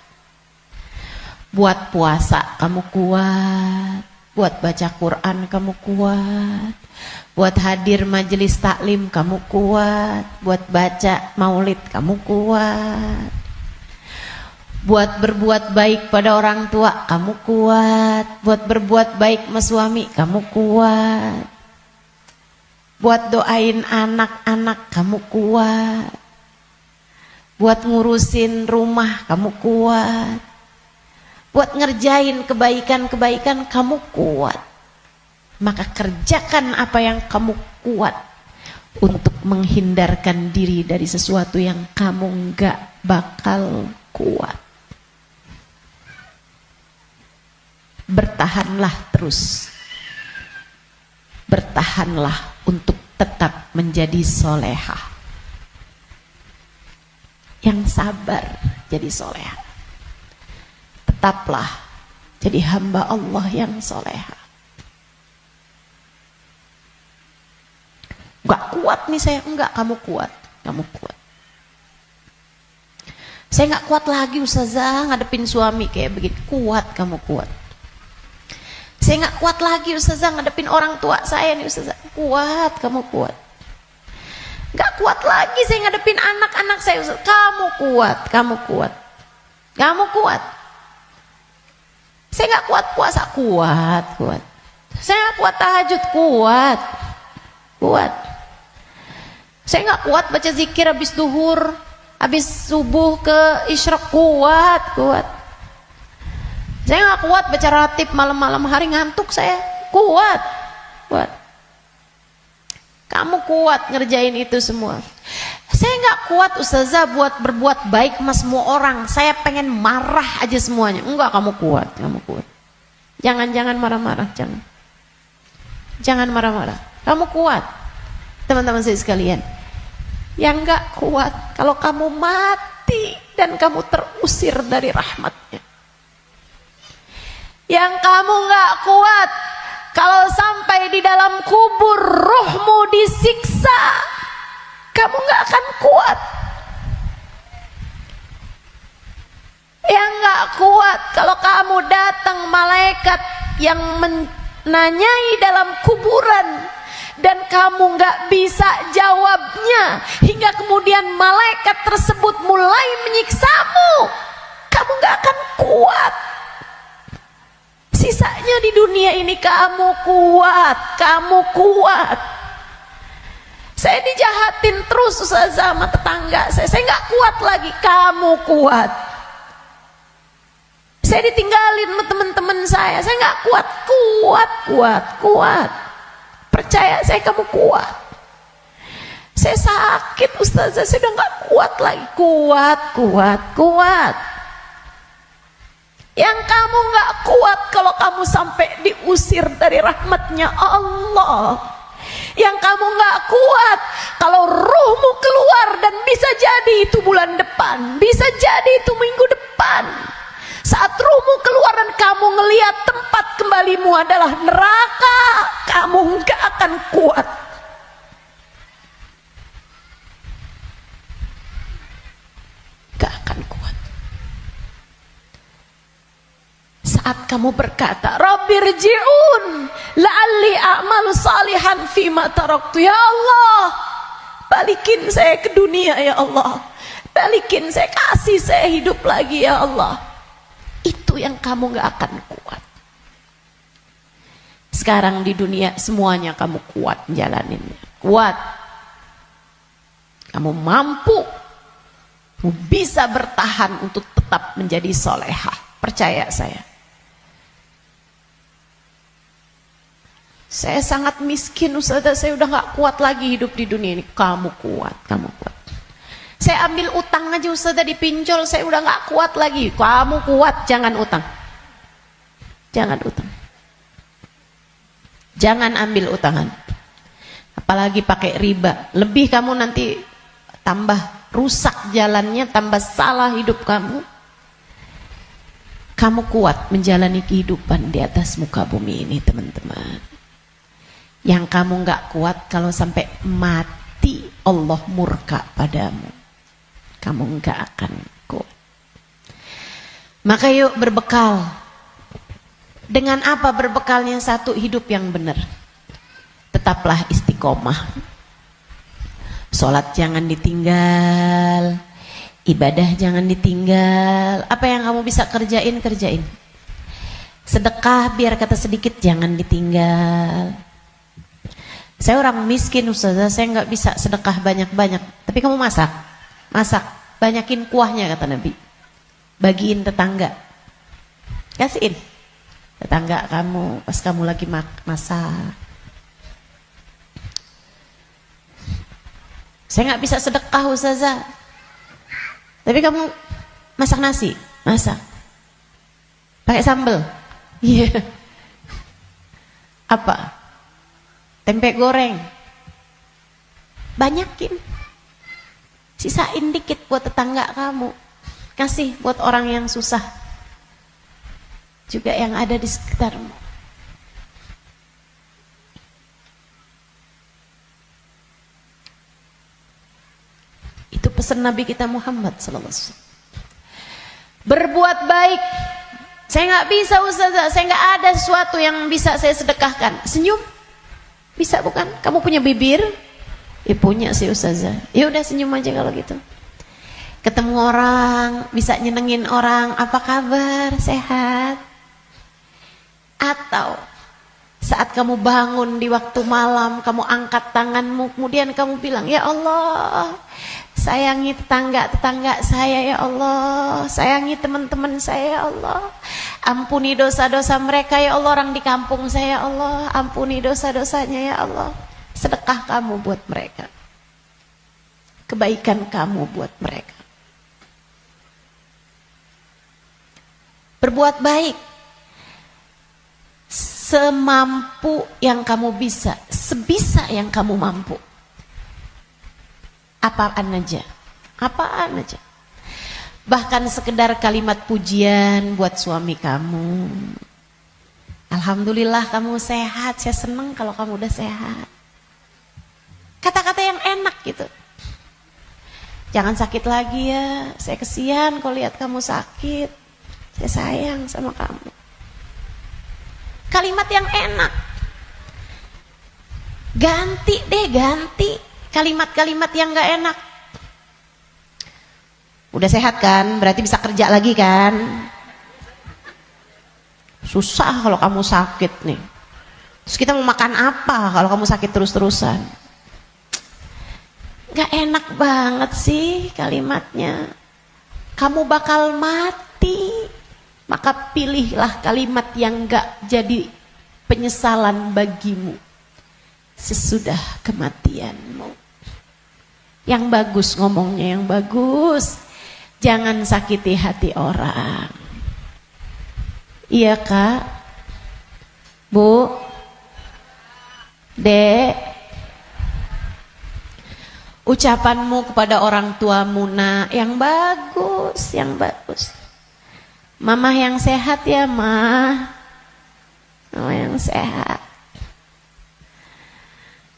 Buat puasa kamu kuat. Buat baca Quran kamu kuat. Buat hadir majelis taklim kamu kuat. Buat baca maulid kamu kuat. Buat berbuat baik pada orang tua kamu kuat. Buat berbuat baik sama suami kamu kuat. Buat doain anak-anak kamu kuat. Buat ngurusin rumah kamu kuat. Buat ngerjain kebaikan-kebaikan kamu kuat. Maka kerjakan apa yang kamu kuat untuk menghindarkan diri dari sesuatu yang kamu nggak bakal kuat. Bertahanlah terus. Bertahanlah untuk tetap menjadi solehah. Yang sabar jadi solehah. Tetaplah jadi hamba Allah yang solehah. Gak kuat nih saya, enggak, kamu kuat, kamu kuat. Saya gak kuat lagi Ustazah ngadepin suami kayak begitu. Kuat, kamu kuat. Saya nggak kuat lagi Ustazah ngadepin orang tua saya nih Ustazah. Kuat, kamu kuat. Nggak kuat lagi saya ngadepin anak-anak saya Ustazah. Kamu kuat, kamu kuat. Kamu kuat. Saya nggak kuat puasa, kuat. Saya nggak kuat tahajud, kuat. Saya nggak kuat baca zikir habis duhur, habis subuh ke isyraq, kuat. Saya nggak kuat baca ratib malam-malam hari, ngantuk saya, kuat. Kamu kuat ngerjain itu semua. Saya nggak kuat Ustazah buat berbuat baik sama semua orang. Saya pengen marah aja semuanya. Enggak, kamu kuat. Jangan marah-marah, jangan marah-marah. Kamu kuat, teman-teman saya sekalian. Yang nggak kuat kalau kamu mati dan kamu terusir dari rahmatnya. Yang kamu nggak kuat kalau sampai di dalam kubur ruhmu disiksa, kamu nggak akan kuat. Yang nggak kuat kalau kamu datang malaikat yang menanyai dalam kuburan dan kamu nggak bisa jawabnya, hingga kemudian malaikat tersebut mulai menyiksamu, kamu nggak akan kuat. Sisanya di dunia ini kamu kuat. Saya dijahatin terus Ustazah sama tetangga saya nggak kuat lagi, kamu kuat. Saya ditinggalin sama teman-teman saya nggak kuat. Percaya saya, kamu kuat. Saya sakit Ustazah, saya udah nggak kuat lagi, kuat. Yang kamu nggak kuat kalau kamu sampai diusir dari rahmatnya Allah. Yang kamu nggak kuat kalau ruhmu keluar, dan bisa jadi itu bulan depan, bisa jadi itu minggu depan. Saat ruhmu keluar dan kamu ngelihat tempat kembalimu adalah neraka, kamu nggak akan kuat. Gak akan kuat. Saat kamu berkata, Rabbirji'un la'alli a'malu salihan fima taraktu. Ya Allah, balikin saya ke dunia ya Allah. Balikin saya, kasih saya hidup lagi ya Allah. Itu yang kamu gak akan kuat. Sekarang di dunia semuanya kamu kuat jalaninnya. Kuat. Kamu mampu. Kamu bisa bertahan untuk tetap menjadi solehah. Percaya saya. Saya sangat miskin Ustazah, saya udah gak kuat lagi hidup di dunia ini. Kamu kuat. Saya ambil utang aja Ustazah, dipinjol, saya udah gak kuat lagi. Kamu kuat, jangan utang. Jangan ambil utangan. Apalagi pakai riba. Lebih kamu nanti tambah rusak jalannya, tambah salah hidup kamu. Kamu kuat menjalani kehidupan di atas muka bumi ini teman-teman. Yang kamu gak kuat kalau sampai mati Allah murka padamu, kamu gak akan kuat. Maka yuk berbekal. Dengan apa berbekalnya? Satu, hidup yang benar. Tetaplah istiqomah. Sholat jangan ditinggal, ibadah jangan ditinggal. Apa yang kamu bisa kerjain. Sedekah biar kata sedikit jangan ditinggal. Saya orang miskin Ustazah, saya nggak bisa sedekah banyak-banyak. Tapi kamu masak, banyakin kuahnya kata Nabi. Bagiin tetangga, kasihin tetangga kamu pas kamu lagi masak. Saya nggak bisa sedekah Ustazah. Tapi kamu masak nasi, pakai sambal. Iya. Apa? Tempe goreng. Banyakin. Sisain dikit buat tetangga kamu. Kasih buat orang yang susah. Juga yang ada di sekitarmu. Itu pesan Nabi kita Muhammad sallallahu alaihi wasallam. Berbuat baik Saya nggak bisa Ustazah, saya nggak ada sesuatu yang bisa saya sedekahkan. Senyum, bisa bukan? Kamu punya bibir? Ya punya sih Ustazah. Ya udah senyum aja kalau gitu. Ketemu orang, bisa nyenengin orang, apa kabar? Sehat? Atau saat kamu bangun di waktu malam, kamu angkat tanganmu, kemudian kamu bilang, ya Allah, sayangi tetangga-tetangga saya ya Allah, sayangi teman-teman saya ya Allah, ampuni dosa-dosa mereka ya Allah, orang di kampung saya ya Allah, ampuni dosa-dosanya ya Allah. Sedekah kamu buat mereka, kebaikan kamu buat mereka. Berbuat baik semampu yang kamu bisa, sebisa yang kamu mampu. Apaan aja, apaan aja. Bahkan sekedar kalimat pujian buat suami kamu. Alhamdulillah kamu sehat, saya senang kalau kamu udah sehat. Kata-kata yang enak gitu. Jangan sakit lagi ya, saya kesian kalau lihat kamu sakit. Saya sayang sama kamu. Kalimat yang enak. Ganti deh, ganti kalimat-kalimat yang gak enak. Udah sehat kan? Berarti bisa kerja lagi kan? Susah kalau kamu sakit nih. Terus kita mau makan apa kalau kamu sakit terus-terusan? Gak enak banget sih kalimatnya. Kamu bakal mati. Maka pilihlah kalimat yang gak jadi penyesalan bagimu sesudah kematianmu. Yang bagus ngomongnya, yang bagus. Jangan sakiti hati orang. Iya Kak? Bu? Dek? Ucapanmu kepada orang tuamu nak, yang bagus, yang bagus. Mama yang sehat ya Ma. Mama yang sehat.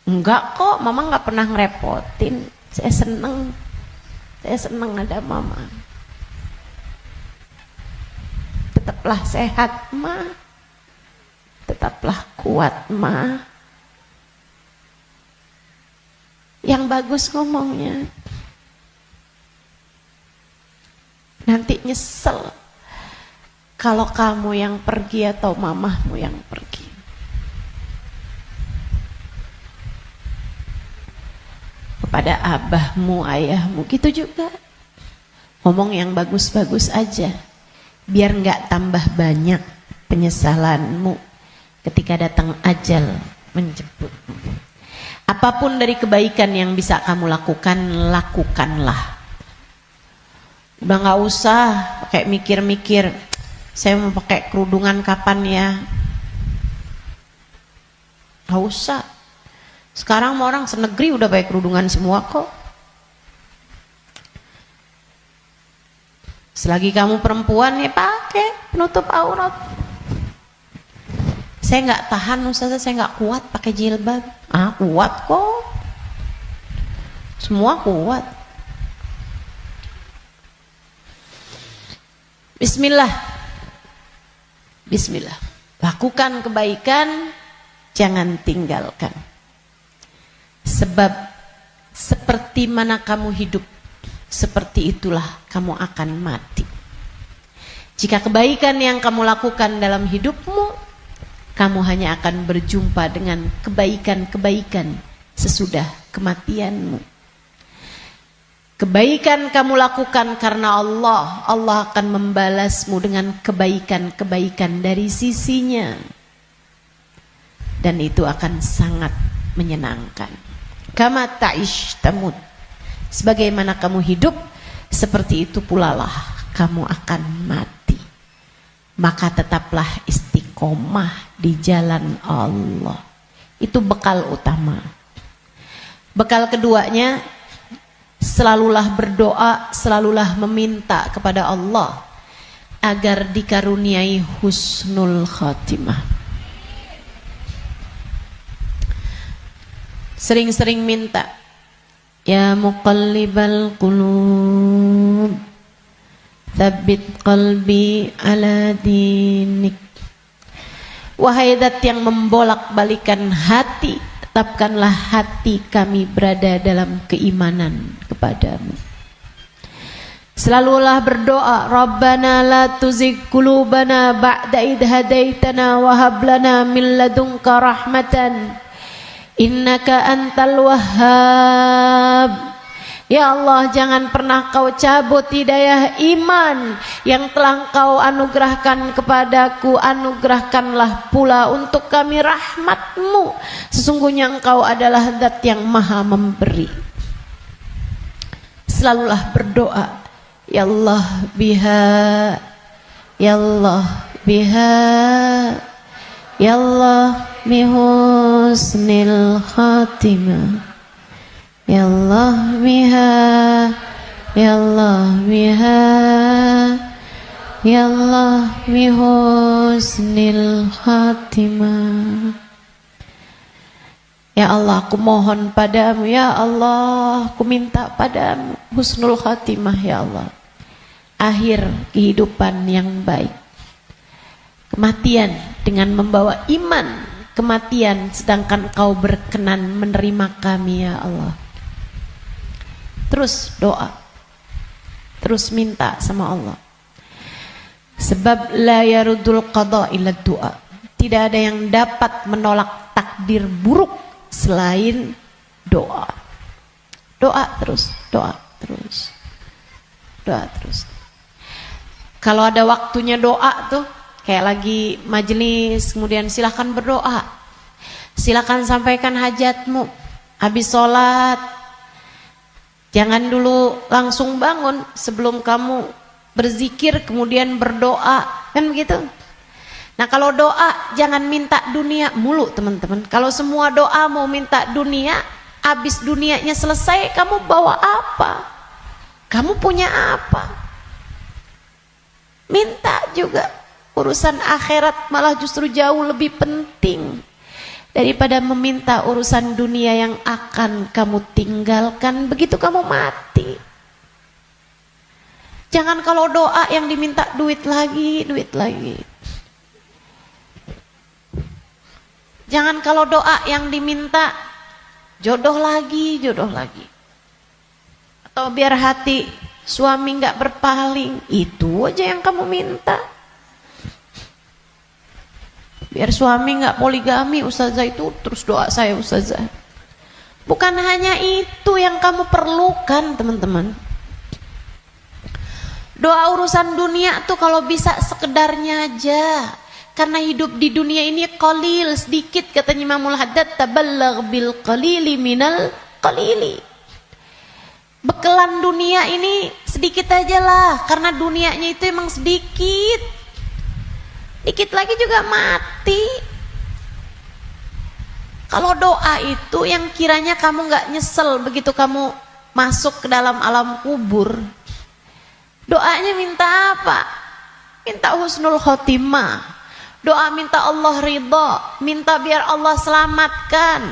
Enggak kok, Mama nggak pernah ngerepotin. Saya seneng ada Mama. Tetaplah sehat Ma. Tetaplah kuat Ma. Yang bagus ngomongnya. Nanti nyesel kalau kamu yang pergi atau mamahmu yang pergi. Kepada abahmu, ayahmu, gitu juga. Ngomong yang bagus-bagus aja. Biar nggak tambah banyak penyesalanmu ketika datang ajal menjemputmu. Apapun dari kebaikan yang bisa kamu lakukan, lakukanlah. Udah nggak usah pakai mikir-mikir. Saya mau pakai kerudungan kapan ya? Gak usah. Sekarang orang senegeri udah pakai kerudungan semua kok. Selagi kamu perempuan ya pakai penutup aurat. Saya nggak tahan Ustazah, saya nggak kuat pakai jilbab. Ah kuat kok. Semua kuat. Bismillah. Bismillah. Lakukan kebaikan, jangan tinggalkan. Sebab seperti mana kamu hidup, seperti itulah kamu akan mati. Jika kebaikan yang kamu lakukan dalam hidupmu, kamu hanya akan berjumpa dengan kebaikan-kebaikan sesudah kematianmu. Kebaikan kamu lakukan karena Allah, Allah akan membalasmu dengan kebaikan-kebaikan dari sisinya. Dan itu akan sangat menyenangkan. Kama ta'ish tamut. Sebagaimana kamu hidup, seperti itu pula lah kamu akan mati. Maka tetaplah istiqomah di jalan Allah. Itu bekal utama. Bekal keduanya, selalulah berdoa, selalulah meminta kepada Allah agar dikaruniai husnul khatimah. Sering-sering minta, ya muqallibal qulub, Tsabbit qalbi ala dinik. Wahai zat yang membolak-balikan hati, tetapkanlah hati kami berada dalam keimanan kepadamu. Selalulah berdoa, Rabbana la tuzigh qulubana ba'da idh hadaitana wa hab lana min ladunka rahmatan innaka antal wahhab. Ya Allah, jangan pernah kau cabut hidayah iman yang telah kau anugerahkan kepadaku. Anugerahkanlah pula untuk kami rahmatmu. Sesungguhnya engkau adalah zat yang maha memberi. Selalulah berdoa, Ya Allah biha, Ya Allah biha, Ya Allah bihusnil khatimah, Ya Allah biha, Ya Allah biha, Ya Allah bihusnil khatimah. Ya Allah, aku mohon padamu, Ya Allah, aku minta padamu husnul khatimah, Ya Allah, akhir kehidupan yang baik, kematian dengan membawa iman, kematian sedangkan kau berkenan menerima kami, Ya Allah. Terus doa, terus minta sama Allah. Sebab la yarudul qada illa doa. Tidak ada yang dapat menolak takdir buruk selain doa. Doa terus, doa terus, doa terus. Kalau ada waktunya doa tuh, kayak lagi majelis, kemudian silakan berdoa, silakan sampaikan hajatmu. Habis sholat, jangan dulu langsung bangun, sebelum kamu berzikir kemudian berdoa, kan begitu. Nah kalau doa jangan minta dunia mulu teman-teman. Kalau semua doa mau minta dunia, habis dunianya selesai kamu bawa apa? Kamu punya apa? Minta juga. Urusan akhirat malah justru jauh lebih penting daripada meminta urusan dunia yang akan kamu tinggalkan begitu kamu mati. Jangan kalau doa yang diminta duit lagi, duit lagi. Jangan kalau doa yang diminta jodoh lagi, jodoh lagi. Atau biar hati suami nggak berpaling, itu aja yang kamu minta. Biar suami nggak poligami, ustazah, itu terus doa saya ustazah. Bukan hanya itu yang kamu perlukan teman-teman. Doa urusan dunia tuh kalau bisa sekedarnya aja. Karena hidup di dunia ini qalil, sedikit, katanya Imamul Haddad, tabalagh bil qalili minal qalili. Bekelan dunia ini sedikit aja lah, karena dunianya itu emang sedikit. Dikit lagi juga mati. Kalau doa itu yang kiranya kamu gak nyesel begitu kamu masuk ke dalam alam kubur. Doanya minta apa? Minta husnul khotimah. Doa minta Allah ridha, minta biar Allah selamatkan,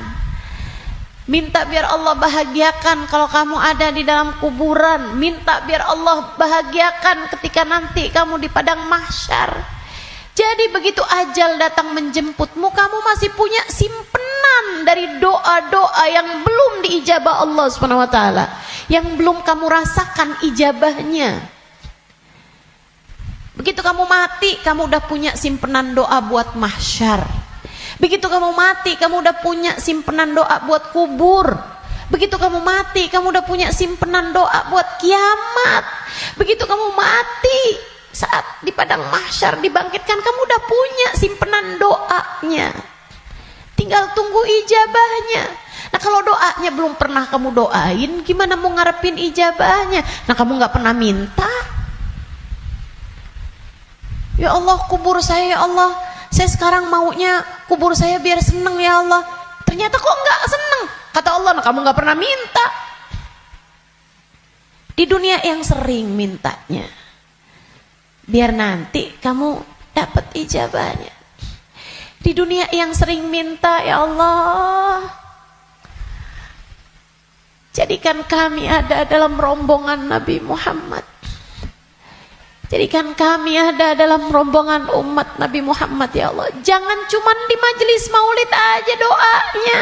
minta biar Allah bahagiakan kalau kamu ada di dalam kuburan, minta biar Allah bahagiakan ketika nanti kamu di padang mahsyar. Jadi begitu ajal datang menjemputmu, kamu masih punya simpenan dari doa-doa yang belum diijabah Allah SWT, yang belum kamu rasakan ijabahnya. Begitu kamu mati, kamu udah punya simpenan doa buat mahsyar. Begitu kamu mati, kamu udah punya simpenan doa buat kubur. Begitu kamu mati, kamu udah punya simpenan doa buat kiamat. Begitu kamu mati, saat di padang mahsyar dibangkitkan, kamu udah punya simpenan doanya, tinggal tunggu ijabahnya. Nah kalau doanya belum pernah kamu doain, gimana mau ngarepin ijabahnya? Nah kamu nggak pernah minta, ya Allah kubur saya, ya Allah saya sekarang maunya kubur saya biar seneng, ya Allah. Ternyata kok nggak seneng, kata Allah. Nah kamu nggak pernah minta. Di dunia yang sering mintanya, biar nanti kamu dapat ijabahnya. Di dunia yang sering minta, ya Allah, jadikan kami ada dalam rombongan Nabi Muhammad Jadikan kami ada dalam rombongan umat Nabi Muhammad ya Allah. Jangan cuma di majelis maulid aja doanya.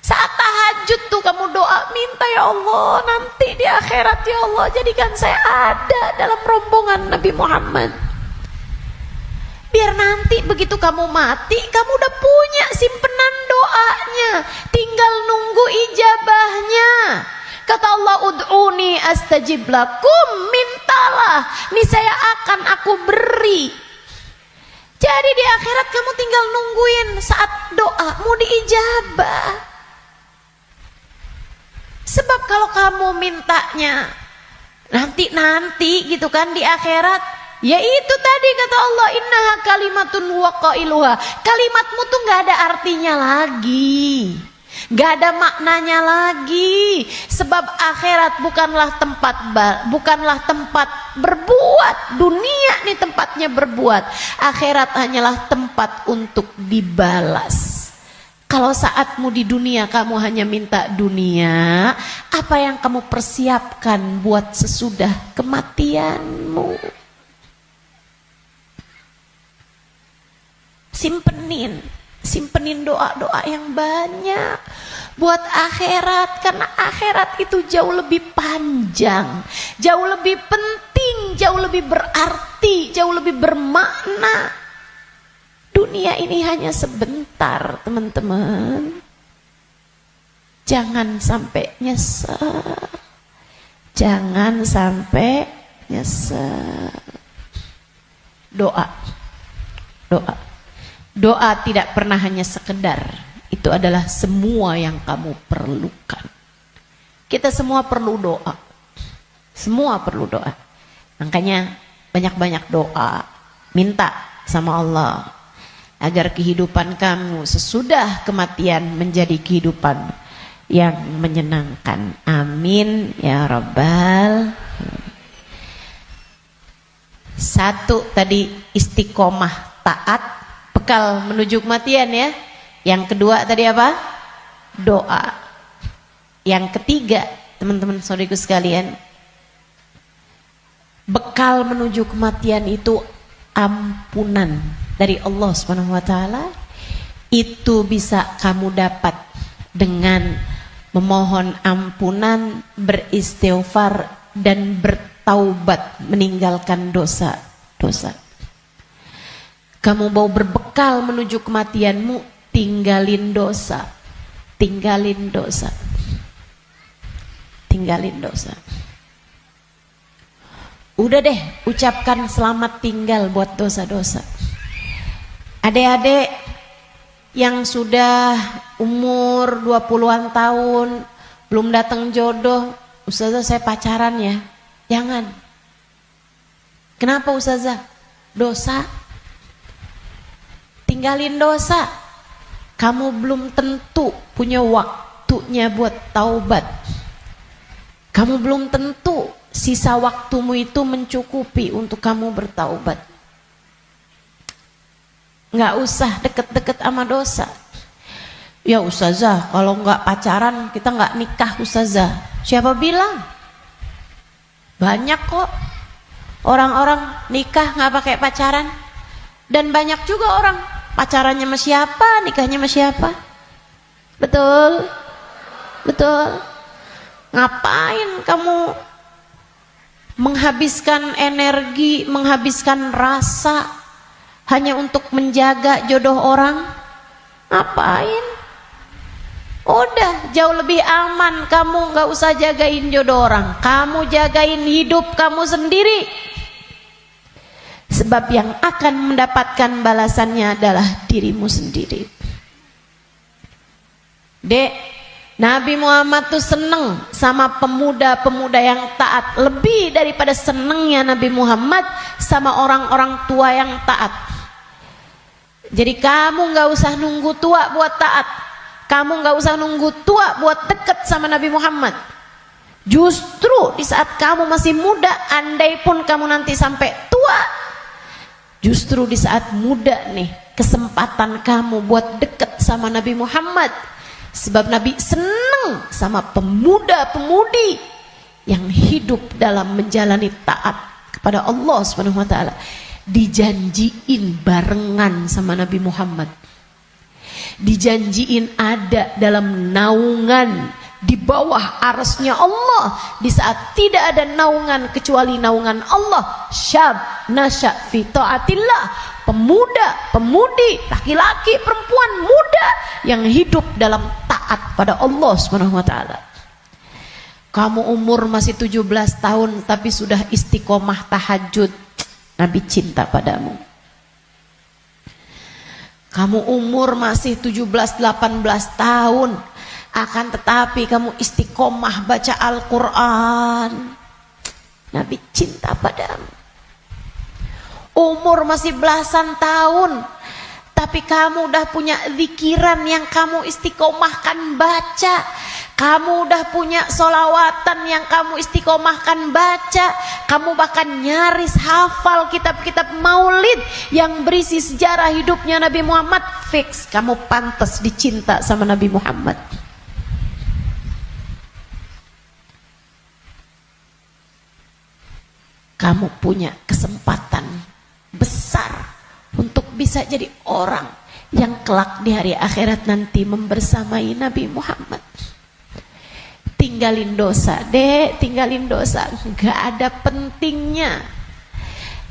Saat tahajud tuh kamu doa, minta ya Allah nanti di akhirat ya Allah jadikan saya ada dalam rombongan Nabi Muhammad. Biar nanti begitu kamu mati, kamu udah punya simpenan doanya, tinggal nunggu ijabahnya. Kata Allah, ud'uni astajib lakum, mintalah, niscaya akan aku beri. Jadi di akhirat kamu tinggal nungguin saat doa mau diijabah. Sebab kalau kamu mintanya nanti gitu kan di akhirat, ya itu tadi kata Allah, innaha kalimatun huwa qailuha. Kalimatmu tuh nggak ada artinya lagi, nggak ada maknanya lagi. Sebab akhirat bukanlah tempat berbuat. Dunia nih tempatnya berbuat. Akhirat hanyalah tempat untuk dibalas. Kalau saatmu di dunia kamu hanya minta dunia, apa yang kamu persiapkan buat sesudah kematianmu? Simpenin doa-doa yang banyak buat akhirat, karena akhirat itu jauh lebih panjang, jauh lebih penting, jauh lebih berarti, jauh lebih bermakna. Dunia ini hanya sebentar, teman-teman. Jangan sampai nyesel. Jangan sampai nyesel. Doa tidak pernah hanya sekedar. Itu adalah semua yang kamu perlukan. Kita semua perlu doa. Semua perlu doa. Makanya banyak-banyak doa. Minta sama Allah agar kehidupan kamu sesudah kematian menjadi kehidupan yang menyenangkan. Amin ya Rabbal. Satu tadi istiqomah taat, bekal menuju kematian ya. Yang kedua tadi apa? Doa. Yang ketiga, teman-teman saudariku sekalian, bekal menuju kematian itu ampunan dari Allah Subhanahu wa taala. Itu bisa kamu dapat dengan memohon ampunan, beristighfar dan bertaubat, meninggalkan dosa-dosa. Kamu mau berbekal menuju kematianmu, tinggalin dosa. Tinggalin dosa. Tinggalin dosa. Udah deh, ucapkan selamat tinggal buat dosa-dosa. Adik-adik yang sudah umur 20-an tahun belum datang jodoh, Ustazah saya pacaran ya. Jangan. Kenapa Ustazah? Dosa. Tinggalin dosa. Kamu belum tentu punya waktunya buat taubat. Kamu belum tentu sisa waktumu itu mencukupi untuk kamu bertaubat. Nggak usah deket-deket sama dosa. Ya Ustazah, kalau nggak pacaran kita nggak nikah Ustazah. Siapa bilang? Banyak kok orang-orang nikah nggak pakai pacaran. Dan banyak juga orang pacarannya sama siapa, nikahnya sama siapa. Betul? Betul? Ngapain kamu menghabiskan energi, menghabiskan rasa hanya untuk menjaga jodoh orang? Ngapain? Udah jauh lebih aman kamu gak usah jagain jodoh orang, kamu jagain hidup kamu sendiri. Sebab yang akan mendapatkan balasannya adalah dirimu sendiri. Dek, Nabi Muhammad tuh seneng sama pemuda-pemuda yang taat, lebih daripada senengnya Nabi Muhammad sama orang-orang tua yang taat. Jadi kamu gak usah nunggu tua buat taat. Kamu gak usah nunggu tua buat deket sama Nabi Muhammad. Justru di saat kamu masih muda, andai pun kamu nanti sampai tua, justru di saat muda nih kesempatan kamu buat deket sama Nabi Muhammad. Sebab Nabi seneng sama pemuda-pemudi yang hidup dalam menjalani taat kepada Allah Subhanahu wa taala, dijanjiin barengan sama Nabi Muhammad. Dijanjiin ada dalam naungan di bawah arasnya Allah di saat tidak ada naungan kecuali naungan Allah. Syab nasya fi taatillah, pemuda, pemudi, laki-laki, perempuan, muda yang hidup dalam taat pada Allah Subhanahu wa taala. Kamu umur masih 17 tahun tapi sudah istiqomah tahajud, Nabi cinta padamu. Kamu umur masih 17-18 tahun, akan tetapi kamu istiqomah baca Al-Quran, Nabi cinta padamu. Umur masih belasan tahun, tapi kamu udah punya zikiran yang kamu istiqomahkan baca. Kamu udah punya solawatan yang kamu istiqomahkan baca. Kamu bahkan nyaris hafal kitab-kitab maulid yang berisi sejarah hidupnya Nabi Muhammad. Fix, kamu pantas dicinta sama Nabi Muhammad. Kamu punya kesempatan besar untuk bisa jadi orang yang kelak di hari akhirat nanti membersamai Nabi Muhammad. Tinggalin dosa, dek, tinggalin dosa, gak ada pentingnya.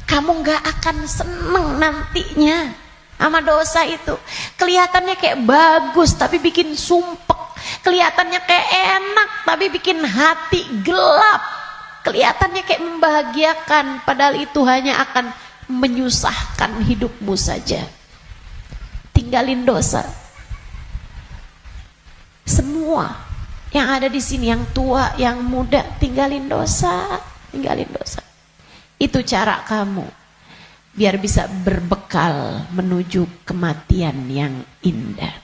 Kamu gak akan seneng nantinya sama dosa itu. Kelihatannya kayak bagus tapi bikin sumpek. Kelihatannya kayak enak tapi bikin hati gelap. Kelihatannya kayak membahagiakan, padahal itu hanya akan menyusahkan hidupmu saja. Tinggalin dosa. Semua yang ada di sini, yang tua, yang muda, tinggalin dosa, tinggalin dosa. Itu cara kamu biar bisa berbekal menuju kematian yang indah.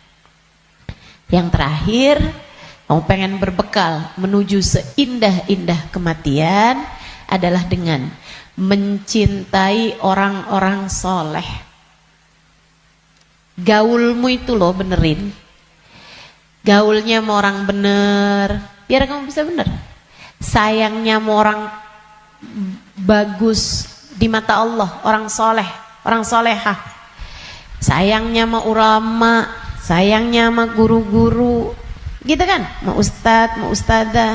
Yang terakhir, kamu pengen berbekal menuju seindah-indah kematian adalah dengan mencintai orang-orang soleh. Gaulmu itu loh benerin. Gaulnya sama orang bener, biar kamu bisa bener. Sayangnya sama orang bagus di mata Allah, orang soleh, orang solehah. Sayangnya sama ulama, sayangnya sama guru-guru, gitu kan? Sama ustadz, sama ustadzah,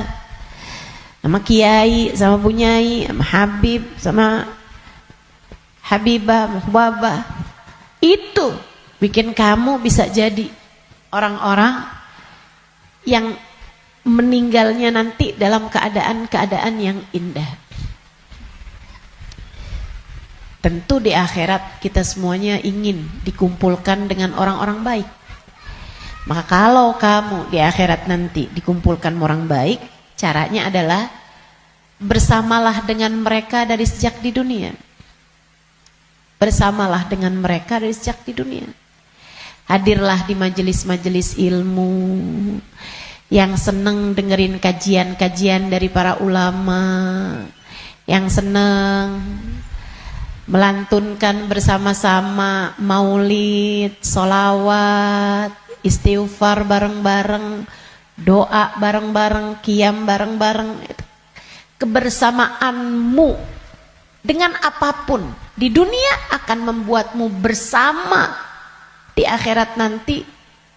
sama kiai, sama bunyai, sama habib, sama habibah, sama hubabah. Itu bikin kamu bisa jadi orang-orang yang meninggalnya nanti dalam keadaan-keadaan yang indah. Tentu di akhirat kita semuanya ingin dikumpulkan dengan orang-orang baik. Maka kalau kamu di akhirat nanti dikumpulkan orang baik, caranya adalah bersamalah dengan mereka dari sejak di dunia. Bersamalah dengan mereka dari sejak di dunia. Hadirlah di majelis-majelis ilmu, yang seneng dengerin kajian-kajian dari para ulama, yang seneng melantunkan bersama-sama maulid, solawat, istighfar bareng-bareng, doa bareng-bareng, qiyam bareng-bareng. Kebersamaanmu dengan apapun di dunia akan membuatmu bersama di akhirat nanti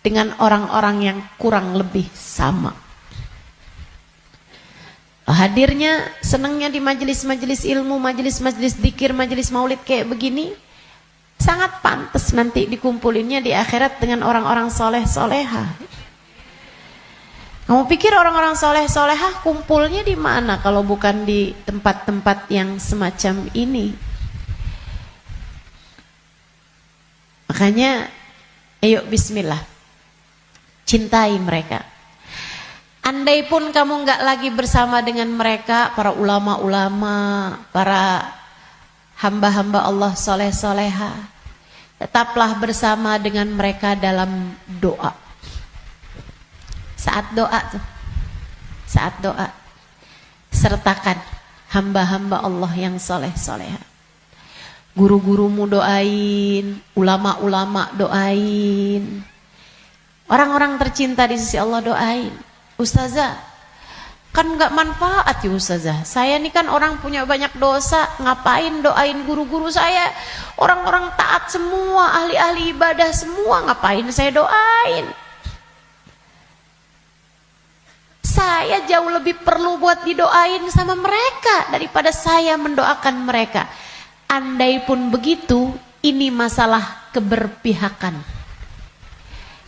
dengan orang-orang yang kurang lebih sama. Hadirnya, senangnya di majelis-majelis ilmu, majelis-majelis zikir, majelis maulid kayak begini, sangat pantas nanti dikumpulinnya di akhirat dengan orang-orang soleh-solehah. Kamu pikir orang-orang soleh-solehah kumpulnya di mana kalau bukan di tempat-tempat yang semacam ini? Makanya ayo bismillah, cintai mereka. Andai pun kamu nggak lagi bersama dengan mereka, para ulama-ulama, para hamba-hamba Allah soleh-soleha, tetaplah bersama dengan mereka dalam doa. Saat doa tuh, saat doa, sertakan hamba-hamba Allah yang soleh-soleha. Guru-gurumu doain, ulama-ulama doain, orang-orang tercinta di sisi Allah doain. Ustazah, Kan nggak manfaat ya Ustazah. Saya ini kan orang punya banyak dosa, ngapain doain guru-guru saya? Orang-orang taat semua, ahli-ahli ibadah semua, ngapain saya doain? Saya jauh lebih perlu buat didoain sama mereka daripada saya mendoakan mereka. Andai pun begitu, ini masalah keberpihakan.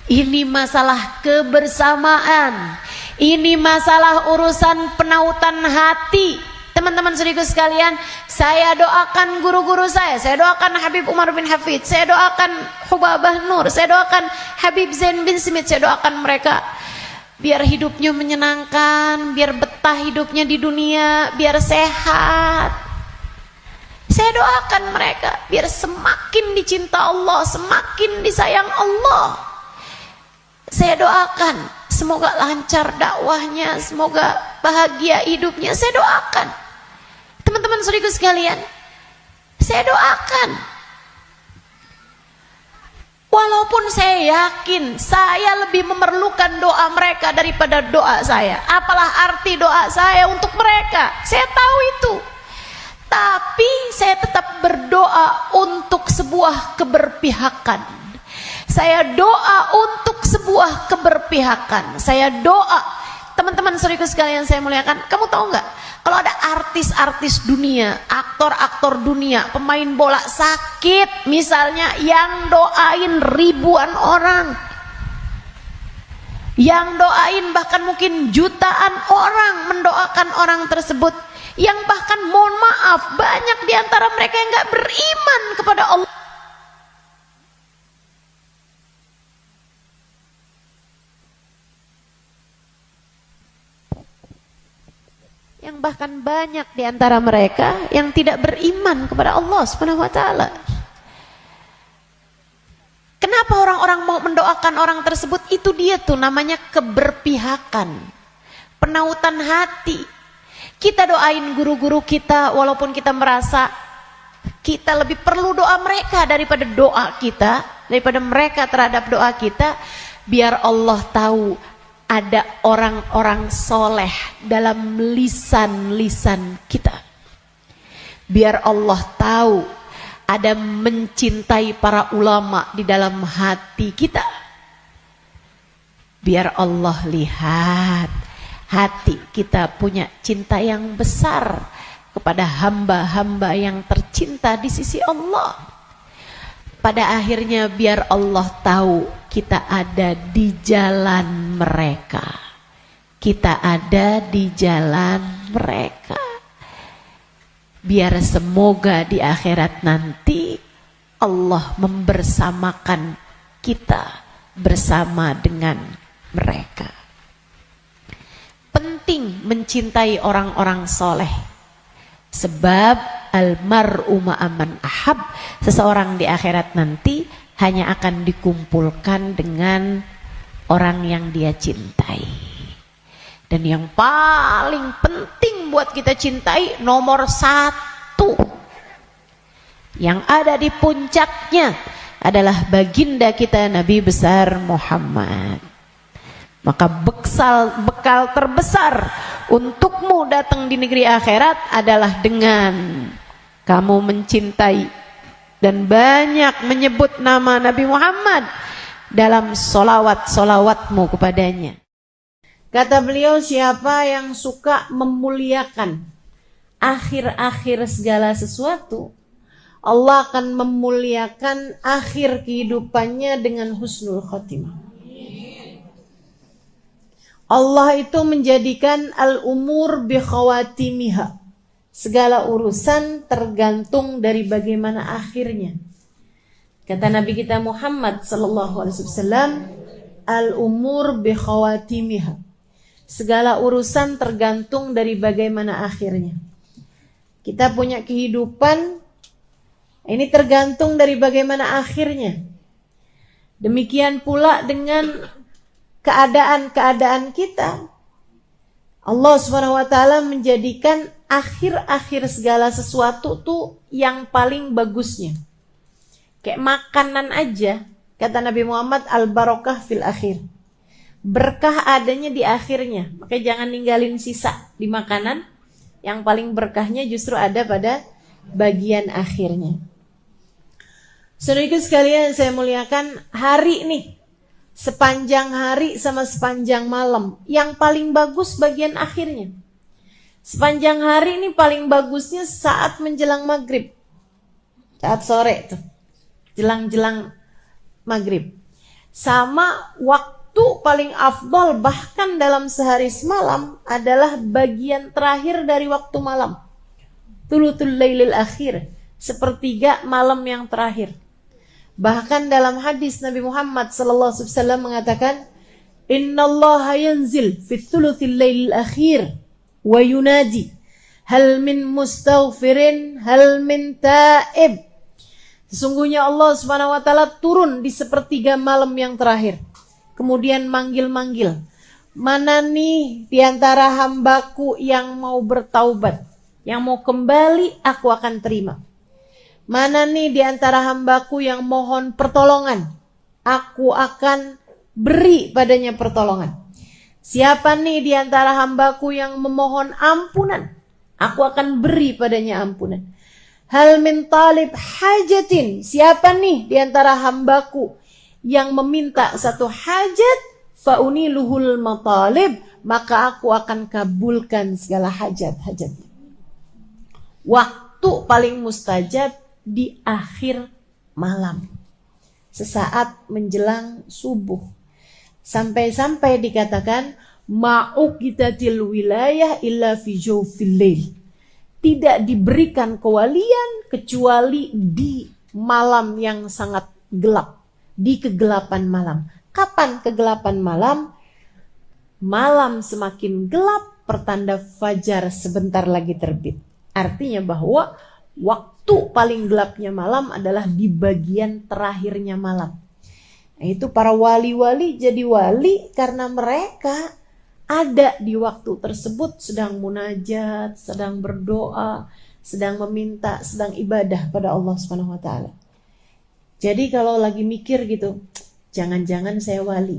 Ini masalah kebersamaan. Ini masalah urusan penautan hati. Teman-teman saudaraku sekalian, saya doakan guru-guru saya doakan Habib Umar bin Hafid, saya doakan Hubabah Nur, saya doakan Habib Zain bin Smith, saya doakan mereka biar hidupnya menyenangkan, biar betah hidupnya di dunia, biar sehat. Saya doakan mereka biar semakin dicinta Allah, semakin disayang Allah. Saya doakan semoga lancar dakwahnya, semoga bahagia hidupnya. Saya doakan. Teman-teman saudaraku sekalian, saya doakan. Walaupun saya yakin saya lebih memerlukan doa mereka daripada doa saya. Apalah arti doa saya untuk mereka? Saya tahu itu. Tapi saya tetap berdoa untuk sebuah keberpihakan. Saya doa untuk sebuah keberpihakan. Saya doa. Teman-teman saudaraku sekalian saya muliakan, kamu tahu nggak? Kalau ada artis-artis dunia, aktor-aktor dunia, pemain bola sakit misalnya, yang doain ribuan orang, yang doain bahkan mungkin jutaan orang mendoakan orang tersebut, yang bahkan mohon maaf banyak diantara mereka yang nggak beriman kepada Allah. Yang bahkan banyak di antara mereka yang tidak beriman kepada Allah Subhanahu wa taala. Kenapa orang-orang mau mendoakan orang tersebut? Itu dia tuh namanya keberpihakan, penautan hati. Kita doain guru-guru kita walaupun kita merasa kita lebih perlu doa mereka daripada doa kita, daripada mereka terhadap doa kita, biar Allah tahu ada orang-orang soleh dalam lisan-lisan kita. Biar Allah tahu ada mencintai para ulama di dalam hati kita. Biar Allah lihat hati kita punya cinta yang besar kepada hamba-hamba yang tercinta di sisi Allah. Pada akhirnya biar Allah tahu kita ada di jalan mereka. Kita ada di jalan mereka. Biar semoga di akhirat nanti Allah membersamakan kita bersama dengan mereka. Penting mencintai orang-orang soleh. Sebab almar'u ma'aman ahab, seseorang di akhirat nanti hanya akan dikumpulkan dengan orang yang dia cintai. Dan yang paling penting buat kita cintai, nomor satu, yang ada di puncaknya adalah baginda kita Nabi besar Muhammad. Maka bekal terbesar untukmu datang di negeri akhirat adalah dengan kamu mencintai dan banyak menyebut nama Nabi Muhammad dalam solawat-solawatmu kepadanya. Kata beliau, siapa yang suka memuliakan akhir-akhir segala sesuatu, Allah akan memuliakan akhir kehidupannya dengan husnul khotimah. Allah itu menjadikan al-umur bi khawatimiha. Segala urusan tergantung dari bagaimana akhirnya. Kata Nabi kita Muhammad sallallahu alaihi wasallam, al-umur bi khawatimiha. Segala urusan tergantung dari bagaimana akhirnya. Kita punya kehidupan, ini tergantung dari bagaimana akhirnya. Demikian pula dengan keadaan-keadaan kita. Allah SWT menjadikan akhir-akhir segala sesuatu tuh yang paling bagusnya. Kayak makanan aja, kata Nabi Muhammad, al-barakah fil akhir. Berkah adanya di akhirnya. Makanya jangan ninggalin sisa di makanan. Yang paling berkahnya justru ada pada bagian akhirnya. Saudaraku sekalian saya muliakan, hari nih, sepanjang hari sama sepanjang malam, yang paling bagus bagian akhirnya. Sepanjang hari ini paling bagusnya saat menjelang maghrib. Saat sore tuh. Jelang-jelang maghrib. Sama waktu paling afdol bahkan dalam sehari semalam adalah bagian terakhir dari waktu malam. Thuluthul lailil akhir. Sepertiga malam yang terakhir. Bahkan dalam hadis Nabi Muhammad SAW mengatakan, Innallaha yanzil fi thuluthil lailil akhir wa yunadi hal min mustaghfirin hal min taib. Sesungguhnya Allah Subhanahu wa taala turun di sepertiga malam yang terakhir. Kemudian manggil-manggil. Mana nih di antara hambaku yang mau bertaubat, yang mau kembali, aku akan terima. Mana nih di antara hambaku yang mohon pertolongan, aku akan beri padanya pertolongan. Siapa nih di antara hambaku yang memohon ampunan, aku akan beri padanya ampunan. Hal min talib hajatin, siapa nih di antara hambaku yang meminta satu hajat, fauniluhul matalib, maka aku akan kabulkan segala hajat-hajatnya. Waktu paling mustajab di akhir malam, sesaat menjelang subuh. Sampai-sampai dikatakan ma'uqitatil wilayah illa fi jawfil lail. Tidak diberikan kewalian kecuali di malam yang sangat gelap, di kegelapan malam. Kapan kegelapan malam? Malam semakin gelap, pertanda fajar sebentar lagi terbit. Artinya bahwa waktu paling gelapnya malam adalah di bagian terakhirnya malam. Nah, itu para wali-wali jadi wali karena mereka ada di waktu tersebut sedang munajat, sedang berdoa, sedang meminta, sedang ibadah pada Allah Subhanahu wa taala. Jadi kalau lagi mikir gitu, jangan-jangan saya wali.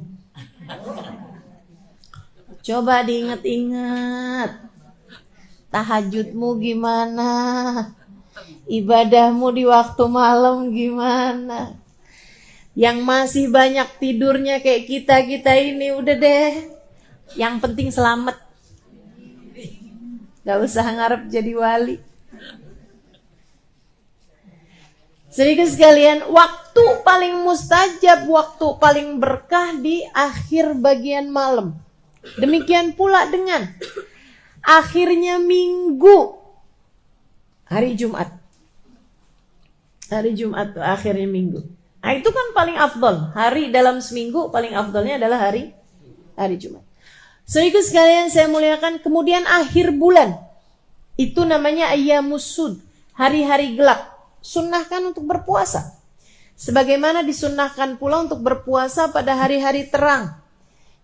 Coba diingat-ingat. Tahajudmu gimana? Ibadahmu di waktu malam gimana? Yang masih banyak tidurnya kayak kita ini udah deh. Yang penting selamat. Gak usah ngarep jadi wali. Sedikit sekalian, waktu paling mustajab, waktu paling berkah di akhir bagian malam. Demikian pula dengan akhirnya minggu, hari Jumat. Hari Jumat tuh akhirnya minggu. Nah itu kan paling afdol. Hari dalam seminggu paling afdolnya adalah hari Jumat. Saudaraku sekalian saya muliakan, kemudian akhir bulan. Itu namanya ayyamus sud, hari-hari gelap. Sunnahkan untuk berpuasa. Sebagaimana disunnahkan pula untuk berpuasa pada hari-hari terang.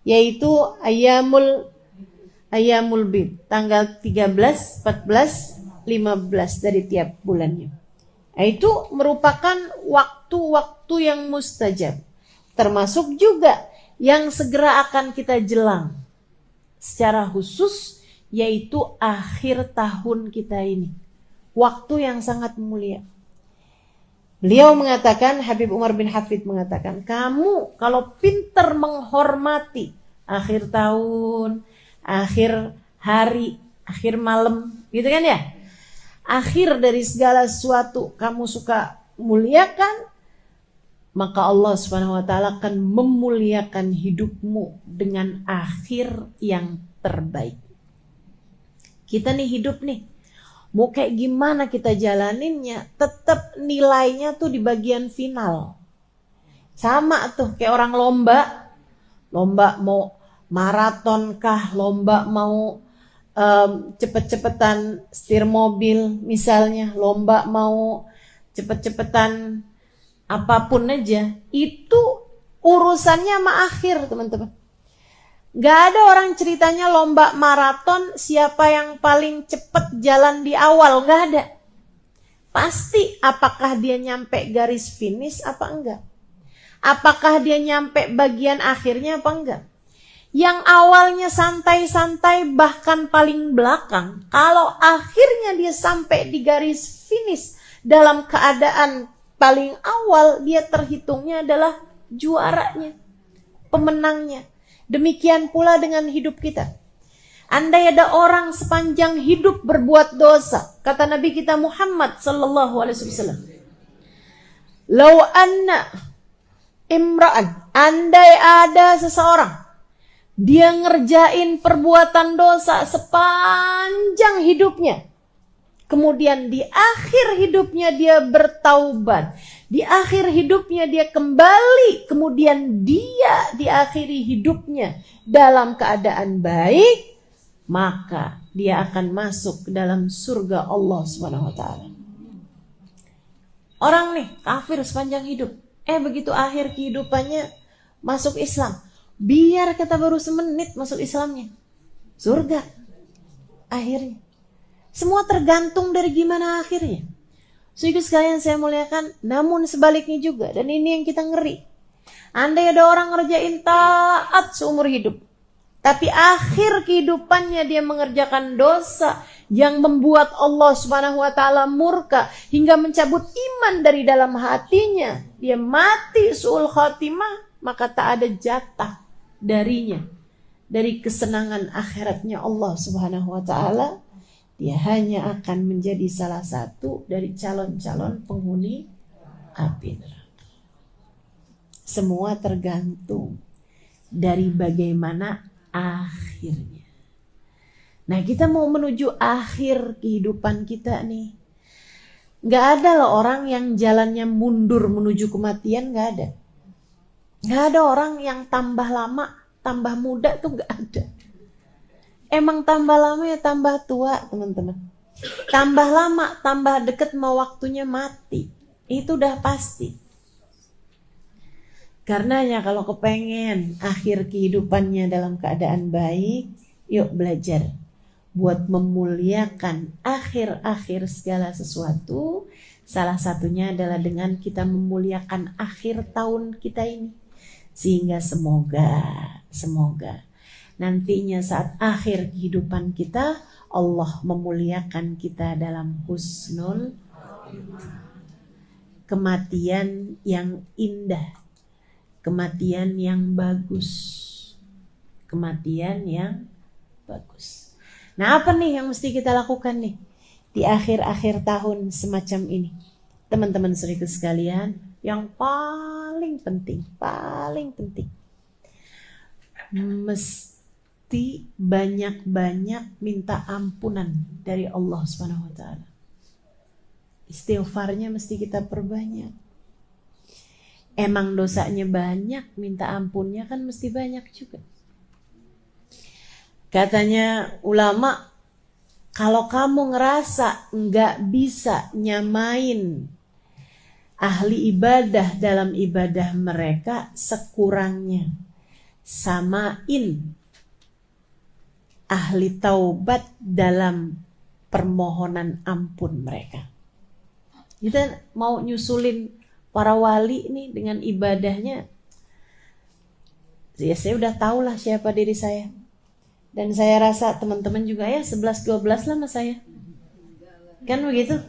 Yaitu ayyamul bid, tanggal 13, 14, 15 dari tiap bulannya. Nah, itu merupakan waktu-waktu yang mustajab. Termasuk juga yang segera akan kita jelang. Secara khusus yaitu akhir tahun kita ini. Waktu yang sangat mulia. Beliau mengatakan, Habib Umar bin Hafid mengatakan, kamu kalau pintar menghormati akhir tahun, akhir hari, akhir malam, gitu kan ya? Akhir dari segala sesuatu kamu suka muliakan, maka Allah Subhanahu wa taala akan memuliakan hidupmu dengan akhir yang terbaik. Kita nih hidup nih, mau kayak gimana kita jalaninnya, tetap nilainya tuh di bagian final. Sama tuh kayak orang lomba mau maraton kah, lomba mau cepet-cepetan setir mobil misalnya, lomba mau cepet-cepetan apapun aja, itu urusannya sama akhir teman-teman. Gak ada orang ceritanya lomba maraton siapa yang paling cepet jalan di awal, gak ada. Pasti apakah dia nyampe garis finish apa enggak, apakah dia nyampe bagian akhirnya apa enggak. Yang awalnya santai-santai bahkan paling belakang, kalau akhirnya dia sampai di garis finish dalam keadaan paling awal, dia terhitungnya adalah juaranya, pemenangnya. Demikian pula dengan hidup kita. Andai ada orang sepanjang hidup berbuat dosa, kata Nabi kita Muhammad sallallahu alaihi wasallam, "Lau anna imra'an," andai ada seseorang dia ngerjain perbuatan dosa sepanjang hidupnya, kemudian di akhir hidupnya dia bertaubat, di akhir hidupnya dia kembali, kemudian dia diakhiri hidupnya dalam keadaan baik, maka dia akan masuk ke dalam surga Allah Subhanahu wa taala. Orang nih kafir sepanjang hidup, begitu akhir kehidupannya masuk Islam. Biar kata baru semenit masuk Islamnya, surga akhirnya. Semua tergantung dari gimana akhirnya. Saudara sekalian saya muliakan, namun sebaliknya juga, dan ini yang kita ngeri. Andai ada orang ngerjain taat seumur hidup, tapi akhir kehidupannya dia mengerjakan dosa yang membuat Allah Subhanahu wa taala murka hingga mencabut iman dari dalam hatinya, dia mati su'ul khatimah, maka tak ada jatah darinya dari kesenangan akhiratnya Allah Subhanahu wa taala. Dia hanya akan menjadi salah satu dari calon-calon penghuni api neraka. Semua tergantung dari bagaimana akhirnya. Nah, kita mau menuju akhir kehidupan kita nih. Gak ada loh orang yang jalannya mundur menuju kematian, gak ada. Gak ada orang yang tambah lama, tambah muda tuh gak ada. Emang tambah lama ya tambah tua, teman-teman. Tambah lama, tambah deket mau waktunya mati. Itu udah pasti. Karenanya kalau kepengen akhir kehidupannya dalam keadaan baik, yuk belajar buat memuliakan akhir-akhir segala sesuatu. Salah satunya adalah dengan kita memuliakan akhir tahun kita ini. Sehingga semoga nantinya saat akhir kehidupan kita, Allah memuliakan kita dalam husnul kematian yang indah, kematian yang bagus, kematian yang bagus. Nah, apa nih yang mesti kita lakukan nih di akhir-akhir tahun semacam ini, teman-teman saudara sekalian? Yang paling penting mesti banyak-banyak minta ampunan dari Allah Subhanahu wa taala. Istighfarnya mesti kita perbanyak. Emang dosanya banyak, minta ampunnya kan mesti banyak juga. Katanya ulama, kalau kamu ngerasa nggak bisa nyamain ahli ibadah dalam ibadah mereka, sekurangnya samain ahli taubat dalam permohonan ampun mereka. Kita mau nyusulin para wali nih dengan ibadahnya. Ya, saya udah tahu lah siapa diri saya. Dan saya rasa teman-teman juga ya 11-12 lah sama saya. Kan begitu?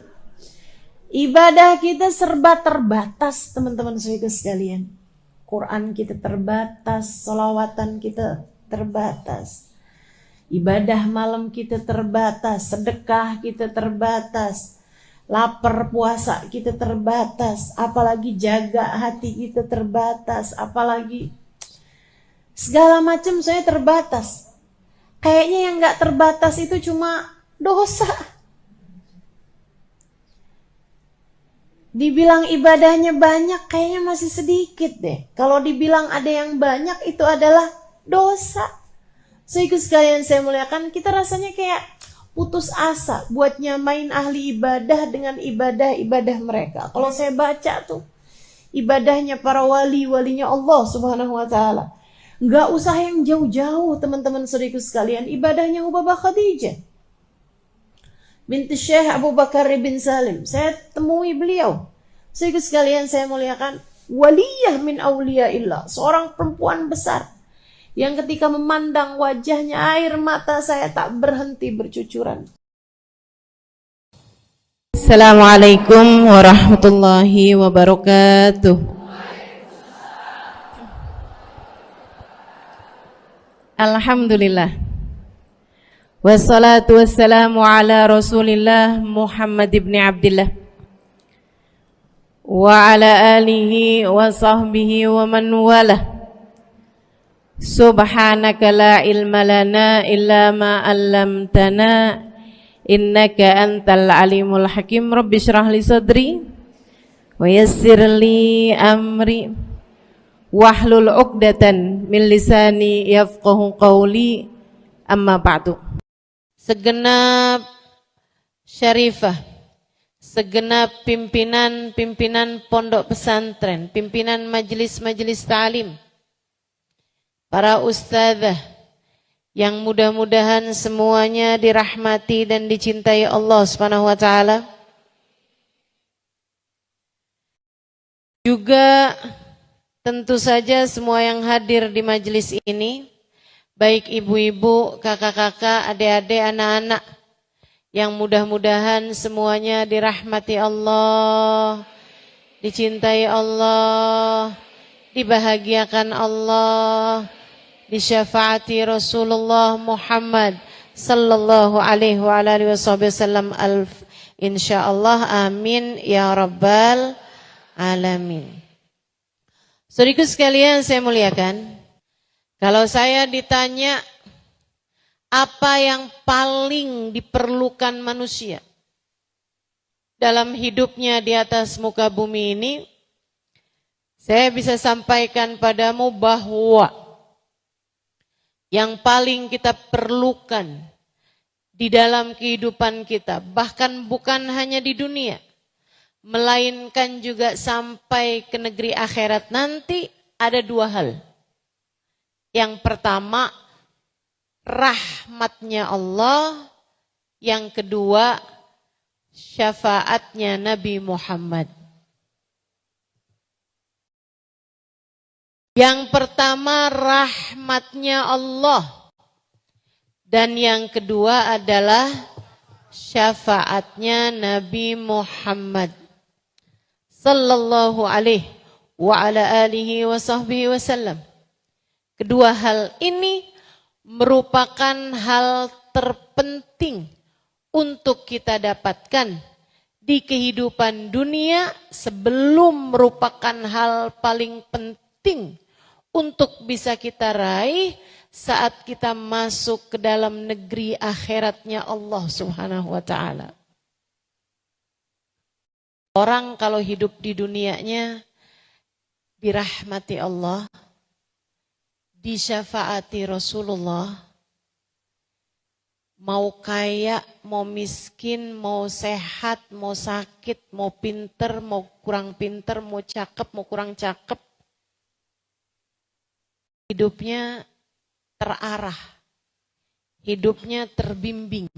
Ibadah kita serba terbatas, teman-teman saudara sekalian. Quran kita terbatas, sholawatan kita terbatas. Ibadah malam kita terbatas, sedekah kita terbatas, lapar puasa kita terbatas, apalagi jaga hati kita terbatas, apalagi segala macam saya terbatas. Kayaknya yang gak terbatas itu cuma dosa. Dibilang ibadahnya banyak kayaknya masih sedikit deh. Kalau dibilang ada yang banyak itu adalah dosa. So ikut sekalian saya muliakan, kita rasanya kayak putus asa buat nyamain ahli ibadah dengan ibadah-ibadah mereka. Kalau saya baca tuh ibadahnya para walinya Allah Subhanahu wa taala, nggak usah yang jauh-jauh teman-teman saudaraku sekalian, ibadahnya Ubabah Khadijah binti Syekh Abu Bakar bin Salim. Saya temui beliau. Saudaraku sekalian saya muliakan, waliyah min auliyaillah, seorang perempuan besar yang ketika memandang wajahnya air mata saya tak berhenti bercucuran. Assalamualaikum warahmatullahi wabarakatuh. Alhamdulillah. Wassalatu wassalamu ala Rasulillah Muhammad ibn Abdillah wa ala alihi wa sahbihi wa man walah. Subhanaka la ilma lana illa ma 'allamtana innaka antal alimul hakim. Rabbi shrah li sadri wa yassir li amri wahlul 'uqdatan min lisani yafqahu qawli. Amma ba'du. Segenap syarifah, segenap pimpinan pondok pesantren, pimpinan majelis-majelis ta'lim, para ustadzah yang mudah-mudahan semuanya dirahmati dan dicintai Allah Subhanahu wa taala. Juga tentu saja semua yang hadir di majelis ini, baik ibu-ibu, kakak-kakak, adik-adik, anak-anak, yang mudah-mudahan semuanya dirahmati Allah, dicintai Allah, dibahagiakan Allah, disyafaati Rasulullah Muhammad sallallahu alaihi wa alihi wasallam insyaallah, amin ya rabbal alamin. Saudaraku sekalian saya muliakan, kalau saya ditanya apa yang paling diperlukan manusia dalam hidupnya di atas muka bumi ini, saya bisa sampaikan padamu bahwa yang paling kita perlukan di dalam kehidupan kita, bahkan bukan hanya di dunia, melainkan juga sampai ke negeri akhirat nanti, ada dua hal. Yang pertama, rahmatnya Allah. Yang kedua, syafaatnya Nabi Muhammad. Yang pertama, rahmatnya Allah. Dan yang kedua adalah syafaatnya Nabi Muhammad sallallahu alaihi wa ala alihi wa sahbihi wasallam. Kedua hal ini merupakan hal terpenting untuk kita dapatkan di kehidupan dunia sebelum merupakan hal paling penting untuk bisa kita raih saat kita masuk ke dalam negeri akhiratnya Allah Subhanahu wa ta'ala. Orang kalau hidup di dunianya dirahmati Allah, disyafaati Rasulullah, mau kaya, mau miskin, mau sehat, mau sakit, mau pinter, mau kurang pinter, mau cakep, mau kurang cakep, hidupnya terarah, hidupnya terbimbing,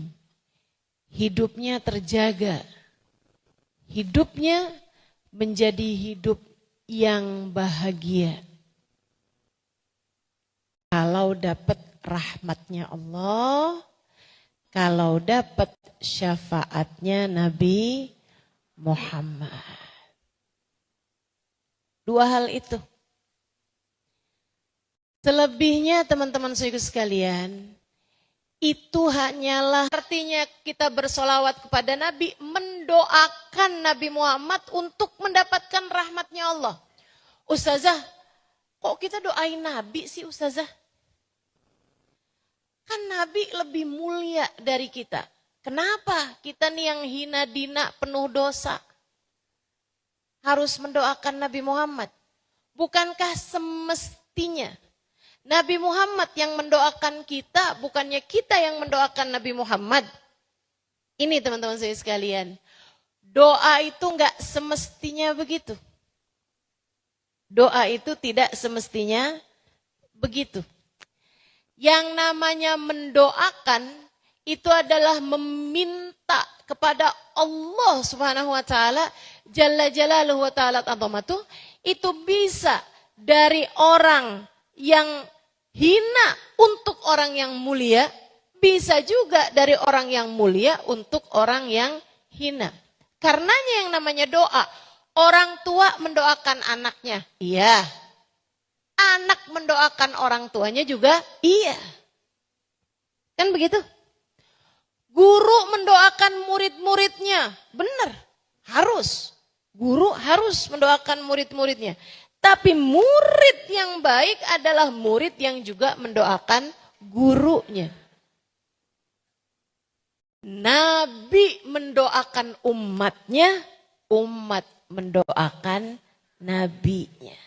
hidupnya terjaga, hidupnya menjadi hidup yang bahagia. Kalau dapat rahmatnya Allah, kalau dapat syafaatnya Nabi Muhammad. Dua hal itu. Selebihnya teman-teman saudara sekalian, itu hanyalah artinya kita bersolawat kepada Nabi, mendoakan Nabi Muhammad untuk mendapatkan rahmatnya Allah. Ustazah, kok kita doain Nabi sih Ustazah? Kan Nabi lebih mulia dari kita. Kenapa kita nih yang hina dina penuh dosa harus mendoakan Nabi Muhammad? Bukankah semestinya Nabi Muhammad yang mendoakan kita, bukannya kita yang mendoakan Nabi Muhammad? Ini teman-teman saya sekalian, doa itu enggak semestinya begitu. Doa itu tidak semestinya begitu. Yang namanya mendoakan itu adalah meminta kepada Allah Subhanahu wa taala Jalla Jalaluhu wa ta'ala azamatuh, itu bisa dari orang yang hina untuk orang yang mulia, bisa juga dari orang yang mulia untuk orang yang hina. Karenanya yang namanya doa, orang tua mendoakan anaknya, iya. Anak mendoakan orang tuanya juga, iya. Kan begitu? Guru mendoakan murid-muridnya, benar, harus. Guru harus mendoakan murid-muridnya. Tapi murid yang baik adalah murid yang juga mendoakan gurunya. Nabi mendoakan umatnya, umat mendoakan nabinya.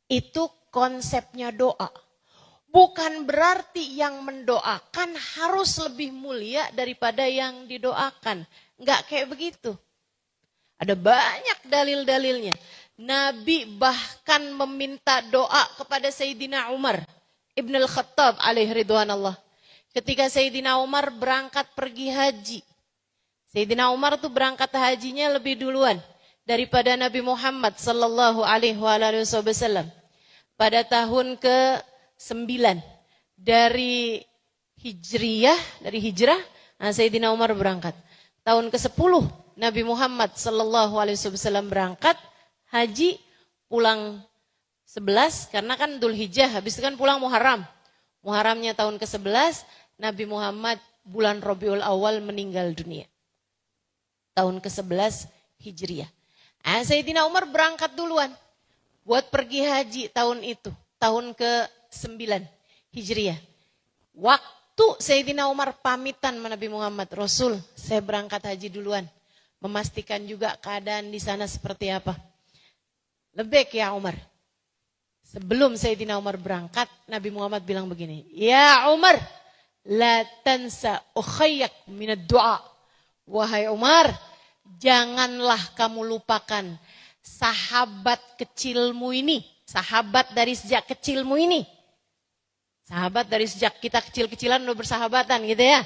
Itu konsepnya doa. Bukan berarti yang mendoakan harus lebih mulia daripada yang didoakan. Enggak kayak begitu. Ada banyak dalil-dalilnya. Nabi bahkan meminta doa kepada Sayyidina Umar Ibn al-Khattab alaihi ridwanallah. Ketika Sayyidina Umar berangkat pergi haji. Sayyidina Umar tuh berangkat hajinya lebih duluan daripada Nabi Muhammad sallallahu alaihi wasallam. Pada tahun ke-9 dari hijrah, Sayyidina Umar berangkat. Tahun ke-10 Nabi Muhammad sallallahu alaihi wasallam berangkat haji, pulang 11 karena kan Dzulhijjah, habis itu kan pulang Muharram. Muharramnya tahun ke-11, Nabi Muhammad bulan Rabiul Awal meninggal dunia. Tahun ke-11 Hijriah. Sayyidina Umar berangkat duluan buat pergi haji tahun itu, tahun ke-9 Hijriah. Waktu Sayyidina Umar pamitan sama Nabi Muhammad, Rasul, saya berangkat haji duluan. Memastikan juga keadaan di sana seperti apa. Lebek ya Umar. Sebelum Sayyidina Umar berangkat, Nabi Muhammad bilang begini, ya Umar, la tansa ukhayyak minad du'a. Wahai Umar, janganlah kamu lupakan sahabat kecilmu ini. Sahabat dari sejak kecilmu ini. Sahabat dari sejak kita kecil-kecilan udah bersahabatan gitu ya.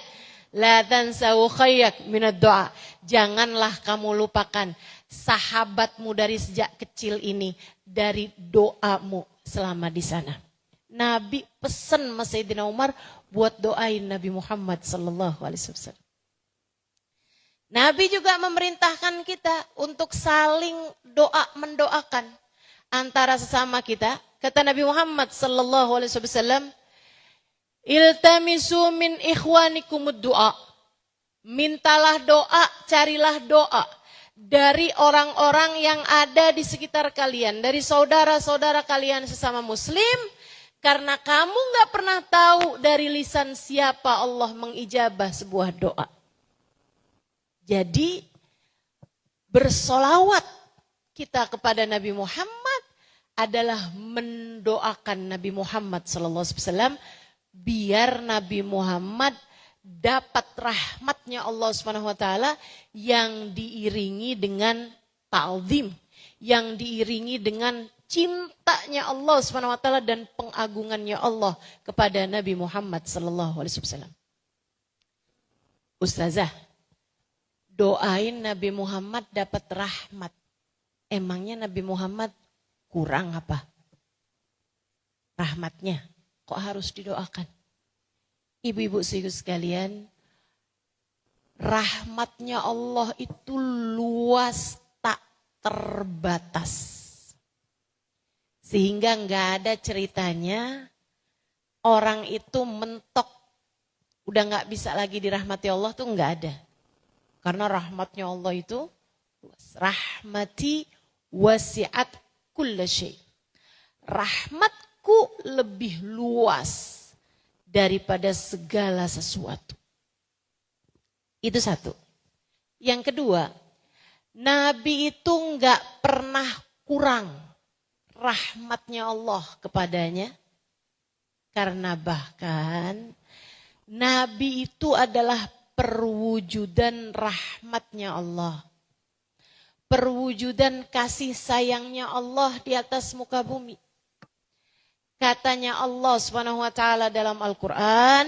La tansa ukhayyak minad du'a. Janganlah kamu lupakan sahabatmu dari sejak kecil ini dari doamu selama di sana. Nabi pesan sama Sayyidina Umar buat doain Nabi Muhammad sallallahu alaihi wasallam. Nabi juga memerintahkan kita untuk saling doa mendoakan antara sesama kita. Kata Nabi Muhammad sallallahu alaihi wasallam, iltamisu min ikhwanikumud du'a. Mintalah doa, carilah doa dari orang-orang yang ada di sekitar kalian, dari saudara-saudara kalian sesama muslim, karena kamu gak pernah tahu dari lisan siapa Allah mengijabah sebuah doa. Jadi bersolawat kita kepada Nabi Muhammad adalah mendoakan Nabi Muhammad SAW biar Nabi Muhammad dapat rahmatnya Allah SWT yang diiringi dengan ta'zim, yang diiringi dengan cintanya Allah SWT dan pengagungannya Allah kepada Nabi Muhammad SAW. Ustazah, doain Nabi Muhammad dapat rahmat. Emangnya Nabi Muhammad kurang apa? Rahmatnya kok harus didoakan? Ibu-ibu sekalian, rahmatnya Allah itu luas tak terbatas. Sehingga nggak ada ceritanya orang itu mentok, udah nggak bisa lagi dirahmati Allah tuh nggak ada. Karena rahmatnya Allah itu luas. Rahmati wasi'at kulla syai'. Rahmatku lebih luas daripada segala sesuatu. Itu satu. Yang kedua, Nabi itu enggak pernah kurang rahmatnya Allah kepadanya. Karena bahkan Nabi itu adalah perwujudan rahmatnya Allah. Perwujudan kasih sayangnya Allah di atas muka bumi. Katanya Allah Subhanahu wa taala dalam Al-Qur'an,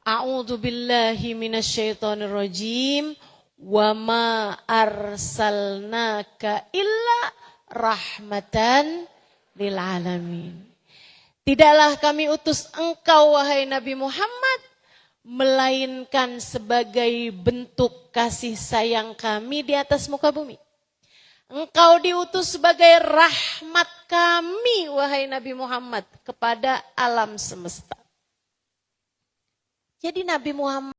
a'udzu billahi minasyaitonir rajim, wa ma arsalnaka illa rahmatan lil alamin. Tidaklah kami utus engkau wahai Nabi Muhammad, melainkan sebagai bentuk kasih sayang kami di atas muka bumi. Engkau diutus sebagai rahmat kami wahai Nabi Muhammad kepada alam semesta. Jadi Nabi Muhammad